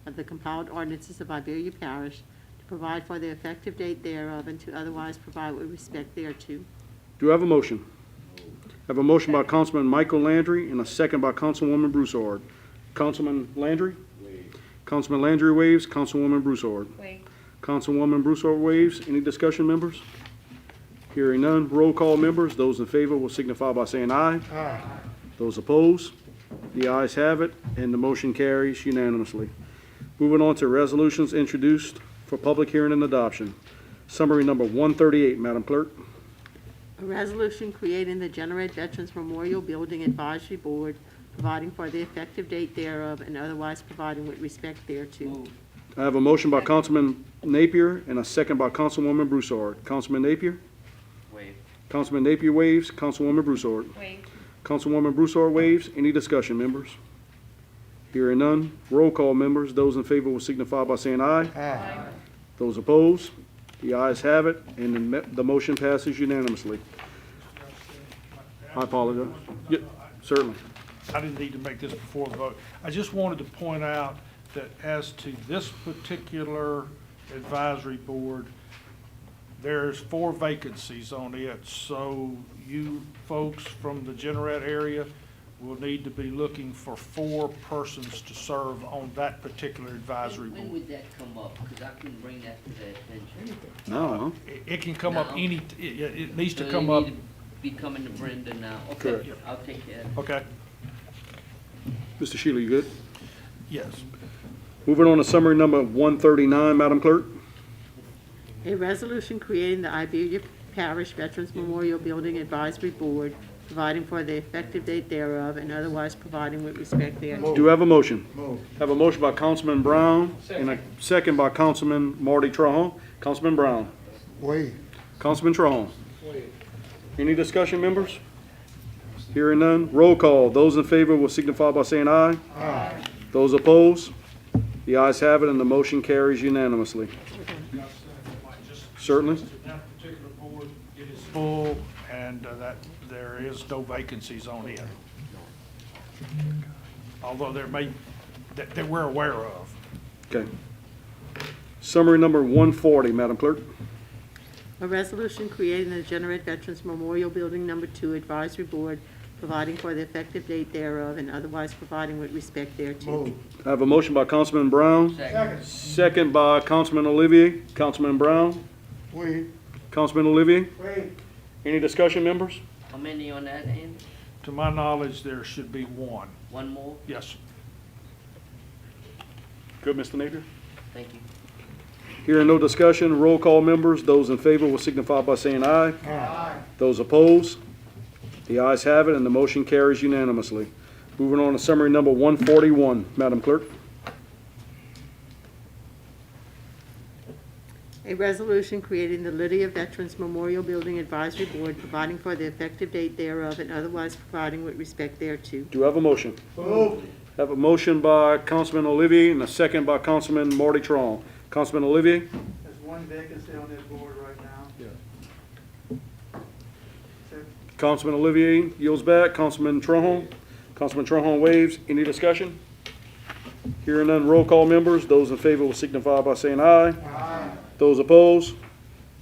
of the compiled ordinances of Iberia Parish to provide for the effective date thereof and to otherwise provide with respect thereto. Do I have a motion? I have a motion by Councilman Michael Landry and a second by Councilwoman Broussard. Councilman Landry? Councilman Landry waves. Councilwoman Broussard. Wait. Councilwoman Broussard waves. Any discussion, members? Hearing none, roll call, members. Those in favor will signify by saying aye. Aye. Those opposed? The ayes have it, and the motion carries unanimously. Moving on to resolutions introduced for public hearing and adoption. Summary number 138, Madam Clerk. A resolution creating the Generette Veterans Memorial Building Advisory Board, providing for the effective date thereof and otherwise providing with respect thereto. I have a motion by Councilman Napier and a second by Councilwoman Broussard. Councilman Napier? Wait. Councilman Napier waves. Councilwoman Broussard. Wait. Councilwoman Broussard waves. Any discussion, members? Hearing none, roll call, members. Those in favor will signify by saying aye. Aye. Those opposed? The ayes have it, and the motion passes unanimously. I apologize. Yeah, certainly. I didn't need to make this before the vote. I just wanted to point out that as to this particular advisory board, there's 4 vacancies on it, so you folks from the Generette area will need to be looking for 4 persons to serve on that particular advisory When board. would that come up? Because I couldn't bring that to their attention. No. It can come up No. it needs to So come they up. need to be coming to Brenda now. Okay, Correct. I'll take care of it. Okay, Mr. Shealy, you good? yes. Moving on to summary number 139, Madam Clerk. A resolution creating the Iberia Parish Veterans Memorial Building Advisory Board, providing for the effective date thereof and otherwise providing with respect thereto. Do I have a motion? Have a motion by Councilman Brown and a second by Councilman Marty Trahan. Councilman Brown. Wait. Councilman Trahan. Any discussion, members? Hearing none, roll call. Those in favor will signify by saying aye. Aye. Those opposed? The ayes have it, and the motion carries unanimously. Certainly. That particular board, it is full, and that there is no vacancies on it. Although there may, that we're aware of. Okay. Summary number 140, Madam Clerk. A resolution creating the Generette Veterans Memorial Building Number 2 Advisory Board, providing for the effective date thereof and otherwise providing with respect thereto. I have a motion by Councilman Brown. Second by Councilman Olivier. Councilman Brown. Wait. Councilman Olivier. Wait. Any discussion, members? How many on that end? To my knowledge, there should be 1. One more? Yes. Good, Mr. Napier? Thank you. Hearing no discussion, roll call, members. Those in favor will signify by saying aye. Aye. Those opposed? The ayes have it, and the motion carries unanimously. Moving on to summary number 141, Madam Clerk. A resolution creating the Lydia Veterans Memorial Building Advisory Board, providing for the effective date thereof and otherwise providing with respect thereto. Do I have a motion? Have a motion by Councilman Olivier and a second by Councilman Marty Trahan. Councilman Olivier? There's 1 vacancy on that board right now. Councilman Olivier yields back. Councilman Trahan? Councilman Trahan waves. Any discussion? Hearing none, roll call, members. Those in favor will signify by saying aye. Aye. Those opposed?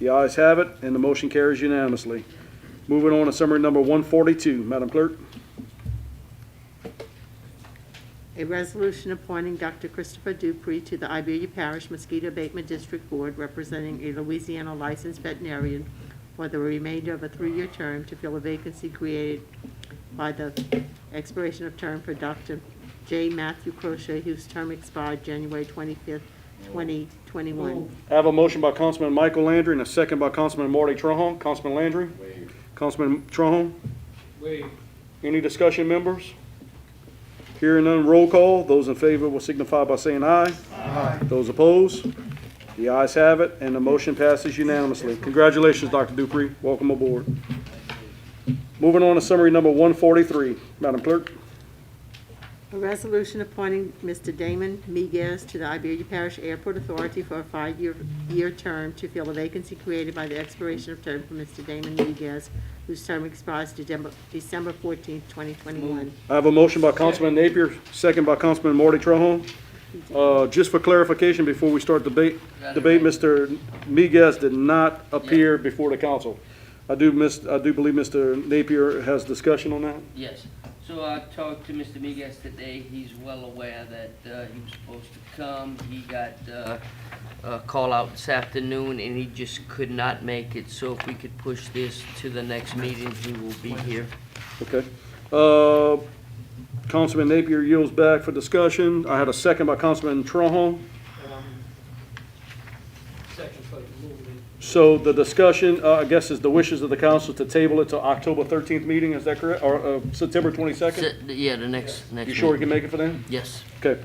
The ayes have it, and the motion carries unanimously. Moving on to summary number 142, Madam Clerk. A resolution appointing Dr. Christopher Dupree to the Iberia Parish Mosquito Abatement District Board, representing a Louisiana licensed veterinarian for the remainder of a 3-year term to fill a vacancy created by the expiration of term for Dr. J. Matthew Crochet, whose term expired January 25th, 2021. I have a motion by Councilman Michael Landry and a second by Councilman Marty Trahan. Councilman Landry? Councilman Trahan? Any discussion, members? Hearing none, roll call. Those in favor will signify by saying aye. Aye. Those opposed? The ayes have it, and the motion passes unanimously. Congratulations, Dr. Dupree. Welcome aboard. Moving on to summary number 143. Madam Clerk. A resolution appointing Mr. Damon Miguez to the Iberia Parish Airport Authority for a five-year term to fill a vacancy created by the expiration of term for Mr. Damon Miguez, whose term expires December 14th, 2021. I have a motion by Councilman Napier, second by Councilman Marty Trahan. Just for clarification, before we start debate, Mr. Miguez did not appear before the council. I do believe Mr. Napier has discussion on that. Yes. So I talked to Mr. Miguez today. He's well aware that he was supposed to come. He got a call out this afternoon, and he just could not make it. So if we could push this to the next meeting, he will be here. Okay. Councilman Napier yields back for discussion. I had a second by Councilman Trahan. So the discussion, I guess, is the wishes of the council to table it to October 13th meeting, is that correct? Or September 22nd? Yeah, the next. You sure you can make it for then? Yes. Okay.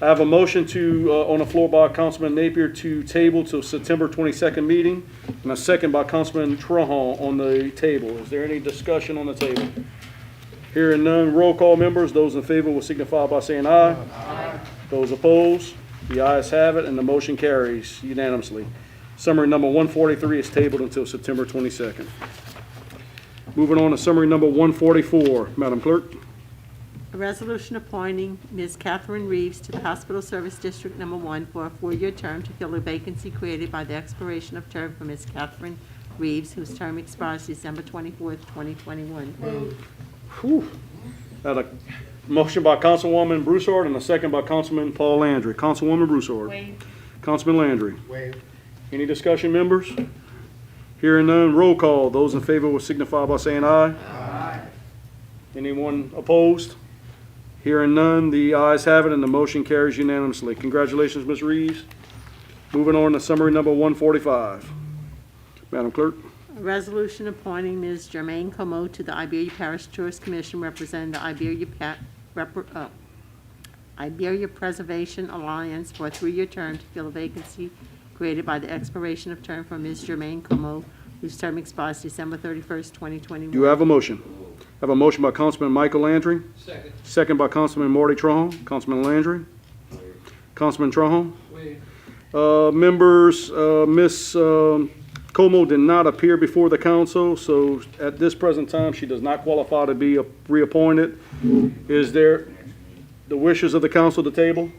I have a motion to, on the floor by Councilman Napier to table till September 22nd meeting, and a second by Councilman Trahan on the table. Is there any discussion on the table? Hearing none, roll call, members. Those in favor will signify by saying aye. Aye. Those opposed? The ayes have it, and the motion carries unanimously. Summary number 143 is tabled until September 22nd. Moving on to summary number 144. Madam Clerk. A resolution appointing Ms. Catherine Reeves to the Hospital Service District Number 1 for a four-year term to fill a vacancy created by the expiration of term for Ms. Catherine Reeves, whose term expires December 24th, 2021. Whew. Had a motion by Councilwoman Broussard and a second by Councilman Paul Landry. Councilwoman Broussard. Waive. Councilman Landry. Waive. Any discussion, members? Hearing none, roll call. Those in favor will signify by saying aye. Aye. Anyone opposed? Hearing none, the ayes have it, and the motion carries unanimously. Congratulations, Ms. Reeves. Moving on to summary number 145. Madam Clerk. A resolution appointing Ms. Jermaine Como to the Iberia Parish Tourist Commission representing the Iberia Preservation Alliance for a three-year term to fill a vacancy created by the expiration of term for Ms. Jermaine Como, whose term expires December 31st, 2021. Do you have a motion? I have a motion by Councilman Michael Landry. Second. Second by Councilman Marty Trahan. Councilman Landry. Councilman Trahan. Members, Ms. Como did not appear before the council, so at this present time, she does not qualify to be reappointed. Is there the wishes of the council to table?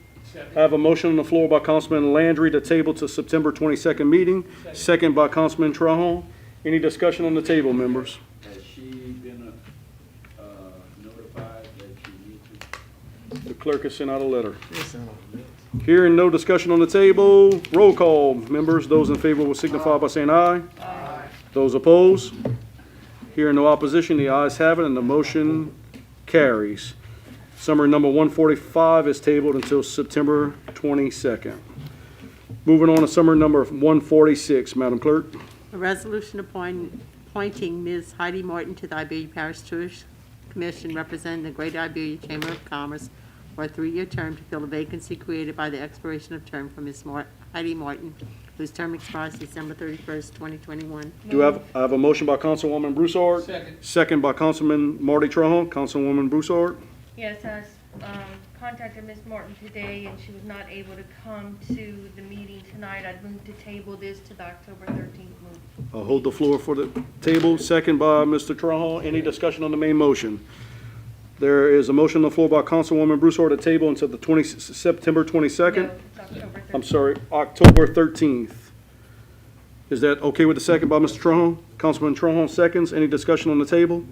I have a motion on the floor by Councilman Landry to table to September 22nd meeting. Second by Councilman Trahan. Any discussion on the table, members? Has she been notified that she needs to? The clerk has sent out a letter. Hearing no discussion on the table, roll call, members. Those in favor will signify by saying aye. Aye. Those opposed? Hearing no opposition, the ayes have it, and the motion carries. Summary number 145 is tabled until September 22nd. Moving on to summary number 146, Madam Clerk. A resolution appointing Ms. Heidi Martin to the Iberia Parish Tourist Commission representing the Greater Iberia Chamber of Commerce for a three-year term to fill a vacancy created by the expiration of term for Ms. Heidi Martin, whose term expires December 31st, 2021. I have a motion by Councilwoman Broussard. Second. Second by Councilman Marty Trahan. Councilwoman Broussard. Yes, I contacted Ms. Martin today, and she was not able to come to the meeting tonight. I'd move to table this to the October 13th meeting. I'll hold the floor for the table. Second by Mr. Trahan. Any discussion on the main motion? There is a motion on the floor by Councilwoman Broussard to table until the September 22nd. No, it's October 13th. I'm sorry, October 13th. Is that okay with the second by Mr. Trahan? Councilman Trahan seconds. Any discussion on the table?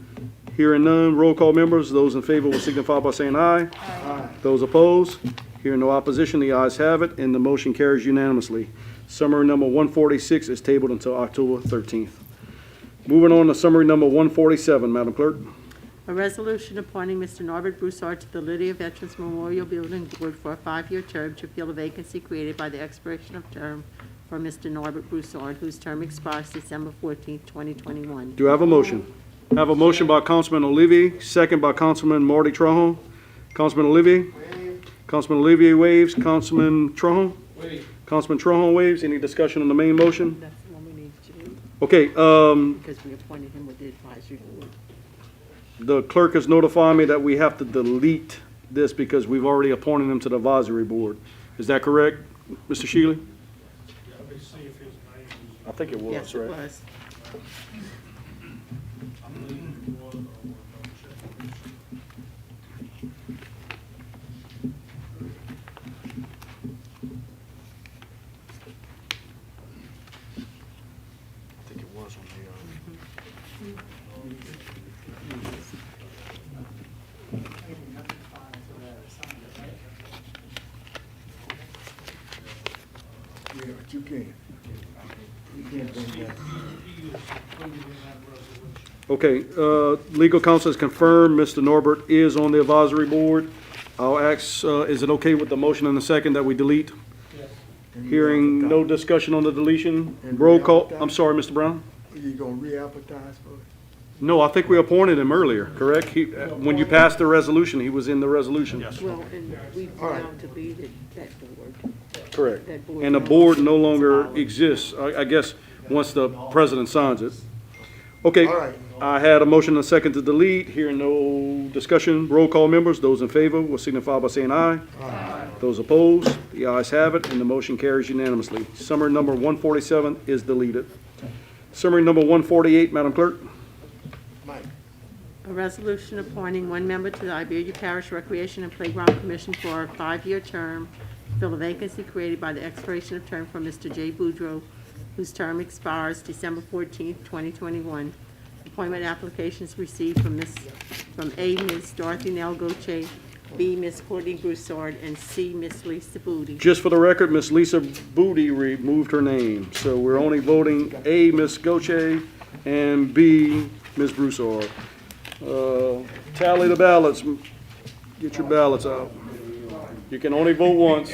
Hearing none, roll call, members. Those in favor will signify by saying aye. Aye. Those opposed? Hearing no opposition, the ayes have it, and the motion carries unanimously. Summary number 146 is tabled until October 13th. Moving on to summary number 147, Madam Clerk. A resolution appointing Mr. Norbert Broussard to the Lydia Veterans Memorial Building Board for a 5-year term to fill a vacancy created by the expiration of term for Mr. Norbert Broussard, whose term expires December 14, 2021. Do I have a motion? I have a motion by Councilman Olivier, second by Councilman Marty Trahan. Councilman Olivier? Councilman Olivier waves. Councilman Trahan? Councilman Trahan waves. Any discussion on the main motion? That's the one we need to do, Okay, because we appointed him with the advisory board. the clerk has notified me that we have to delete this because we've already appointed him to the advisory board. Is that correct, Mr. Shealy? Let me see if his name is. I think it was, Yes, it right? was. I believe it was, I think it was on the, Yeah, but you can't. You can't bring that. Okay, legal counsel has confirmed Mr. Norbert is on the advisory board. I'll ask, is it okay with the motion and the second that we delete? Hearing no discussion on the deletion, And roll call, re-advertise? I'm sorry, Mr. Brown? You gonna re-advertise for it? No, I think we appointed him earlier, correct? He, when you passed the resolution, he was in the resolution. Yes. Well, and we've All right. now deleted that board. Correct. That board And the now board no is longer valid. exists, I guess, once the president signs it. Okay, All right. I had a motion and a second to delete, hearing no discussion. Roll call members, those in favor will signify by saying aye. Aye. Those opposed, the ayes have it, and the motion carries unanimously. Summary number 147 is deleted. Summary number 148, Madam Clerk. Mike, A resolution appointing one member to the Iberia Parish Recreation and Playground Commission for a 5-year term, to fill a vacancy created by the expiration of term for Mr. J. Boudreau, whose term expires December 14, 2021. Appointment applications received from A, Ms. Dorothy Nell Goche, B, Ms. Courtney Broussard, and C, Ms. Lisa Booty. Just for the record, Ms. Lisa Booty removed her name, so we're only voting A, Ms. Goche, and B, Ms. Broussard. Tally the ballots. Get your ballots out. You can only vote once.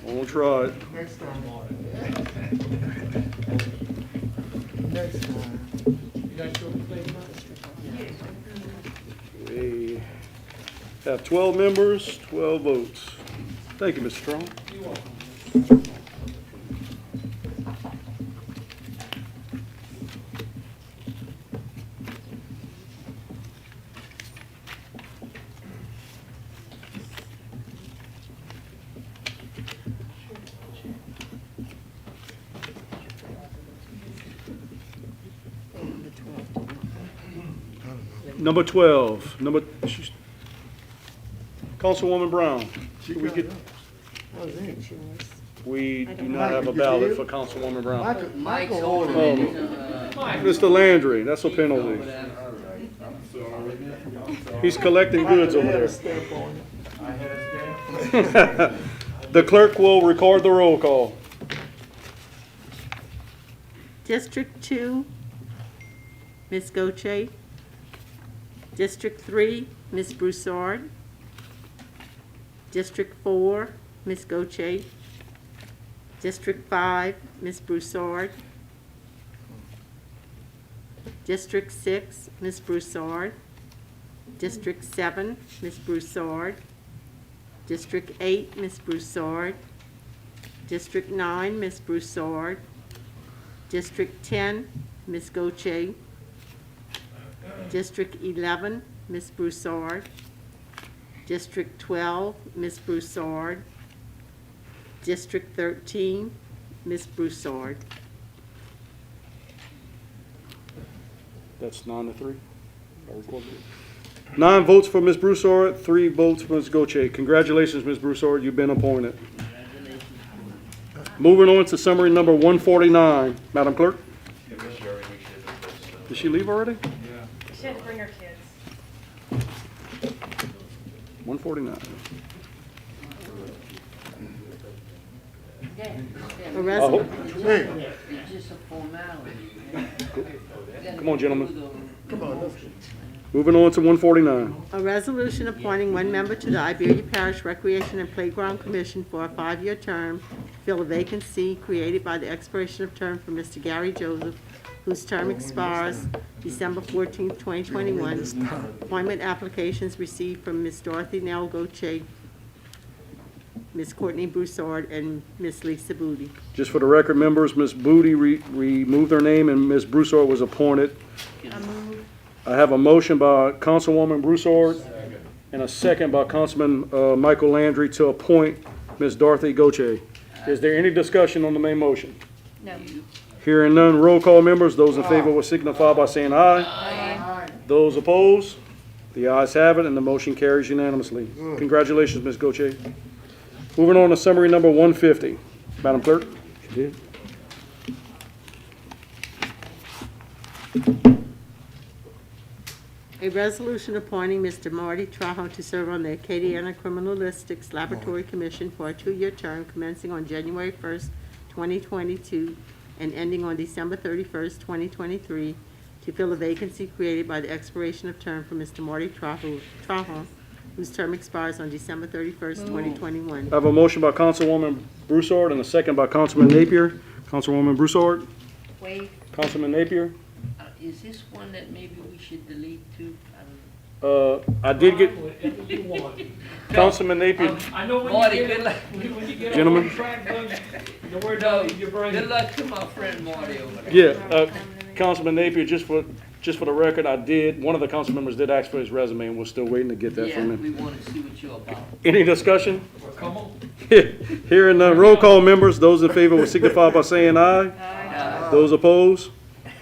Won't try it. next time. Next time. We have 12 members, 12 votes. Thank you, Mr. Strong. Number 12, Councilwoman Brown. Should we get, we do not have a ballot for Councilwoman Brown. Mike's ordered Mr. Landry, that's a penalty. He's collecting goods over there. The clerk will record the roll call. District 2, Ms. Goche. District 3, Ms. Broussard. District 4, Ms. Goche. District 5, Ms. Broussard. District 6, Ms. Broussard. District 7, Ms. Broussard. District 8, Ms. Broussard. District 9, Ms. Broussard. District 10, Ms. Goche. District 11, Ms. Broussard. District 12, Ms. Broussard. District 13, Ms. Broussard. That's 9-3. 9 votes for Ms. Broussard, 3 votes for Ms. Goche. Congratulations, Ms. Broussard, you've been appointed. Moving on to summary number 149. Madam Clerk? Did she leave already? She had to bring her kids. 149. A resolution. It's just a formality. Come on, gentlemen. Come on, let's Moving on to 149. A resolution appointing one member to the Iberia Parish Recreation and Playground Commission for a 5-year term to fill a vacancy created by the expiration of term for Mr. Gary Joseph, whose term expires December 14, 2021. Appointment applications received from Ms. Dorothy Nell Goche, Ms. Courtney Broussard, and Ms. Lisa Booty. Just for the record, members, Ms. Booty removed her name and Ms. Broussard was appointed. I have a motion by Councilwoman Broussard and a second by Councilman Michael Landry to appoint Ms. Dorothy Goche. Is there any discussion on the main motion? No. Hearing none, roll call, members. Those in favor will signify by saying aye. Aye. Those opposed? The ayes have it, and the motion carries unanimously. Congratulations, Ms. Goche. Moving on to summary number 150. Madam Clerk? She did. A resolution appointing Mr. Marty Traho to serve on the Acadiana Criminalistics Laboratory Commission for a 2-year term commencing on January 1st, 2022, and ending on December 31st, 2023, to fill a vacancy created by the expiration of term for Mr. Marty Traho, whose term expires on December 31st, 2021. I have a motion by Councilwoman Broussard and a second by Councilman Napier. Councilwoman Broussard? Wait, Councilman Napier? is this one that maybe we should delete too? I did get, Whatever you want. Councilman Napier. I know when Marty, you get good luck. when you get Gentlemen. on track, the word don't leave your brain. Good luck to my friend Marty over there. Yeah, Councilman Napier, just for the record, one of the council members did ask for his resume, and we're still waiting to get that Yeah, from him. we want to see what you're about. Any discussion? Well, come on. Hearing none, roll call, members. Those in favor will signify by saying aye. Aye. Those opposed?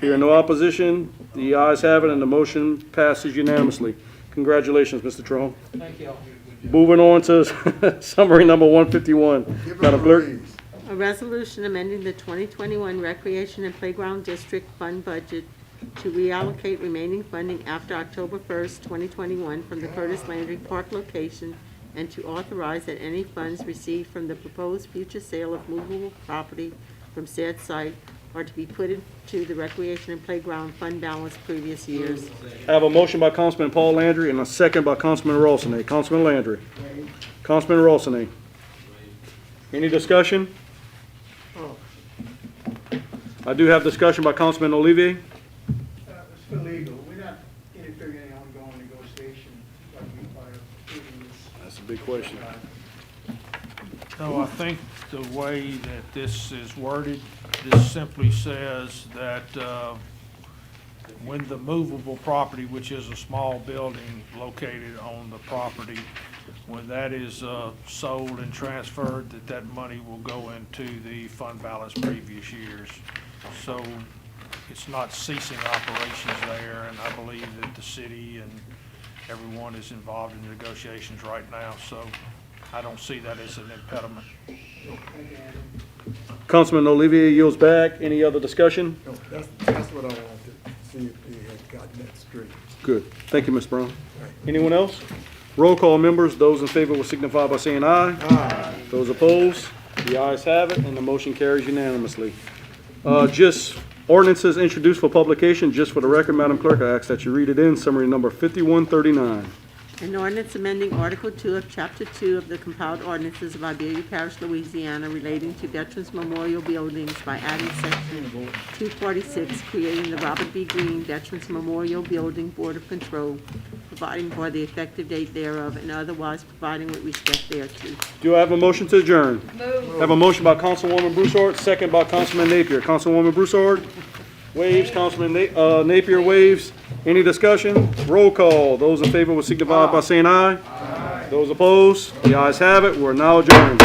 Hearing no opposition, the ayes have it, and the motion passes unanimously. Congratulations, Mr. Traho. Thank y'all. Moving on to summary number 151. Madam Clerk? A resolution amending the 2021 Recreation and Playground District Fund budget to reallocate remaining funding after October 1st, 2021 from the Curtis Landry Park location, and to authorize that any funds received from the proposed future sale of movable property from said site are to be put into the Recreation and Playground Fund balance previous years. I have a motion by Councilman Paul Landry and a second by Councilman Rawson. Councilman Landry. Councilman Rawson. Any discussion? I do have discussion by Councilman Olivier. It's for legal. We're not interfering in any ongoing negotiation like we are approving this. That's a big question. No, I think the way that this is worded, this simply says that when the movable property, which is a small building located on the property, when that is sold and transferred, that money will go into the fund balance previous years. So it's not ceasing operations there, and I believe that the city and everyone is involved in negotiations right now, so I don't see that as an impediment. Councilman Olivier yields back. Any other discussion? No, that's what I wanted to see if they had gotten that straight. Good. Thank you, Ms. Brown. Anyone else? Roll call, members. Those in favor will signify by saying aye. Aye. Those opposed? The ayes have it, and the motion carries unanimously. Just ordinances introduced for publication. Just for the record, Madam Clerk, I ask that you read it in. Summary number 5139. An ordinance amending Article 2 of Chapter 2 of the compiled ordinances of Iberia Parish, Louisiana, relating to Veterans Memorial Buildings by adding Section 246, creating the Robert B. Greene Veterans Memorial Building Board of Control, providing for the effective date thereof, and otherwise providing with respect thereto. Do I have a motion to adjourn? Move. I have a motion by Councilwoman Broussard, second by Councilman Napier. Councilwoman Broussard waves. Councilman Napier waves. Any discussion? Roll call. Those in favor will signify by saying aye. Aye. Those opposed? The ayes have it. We're now adjourned.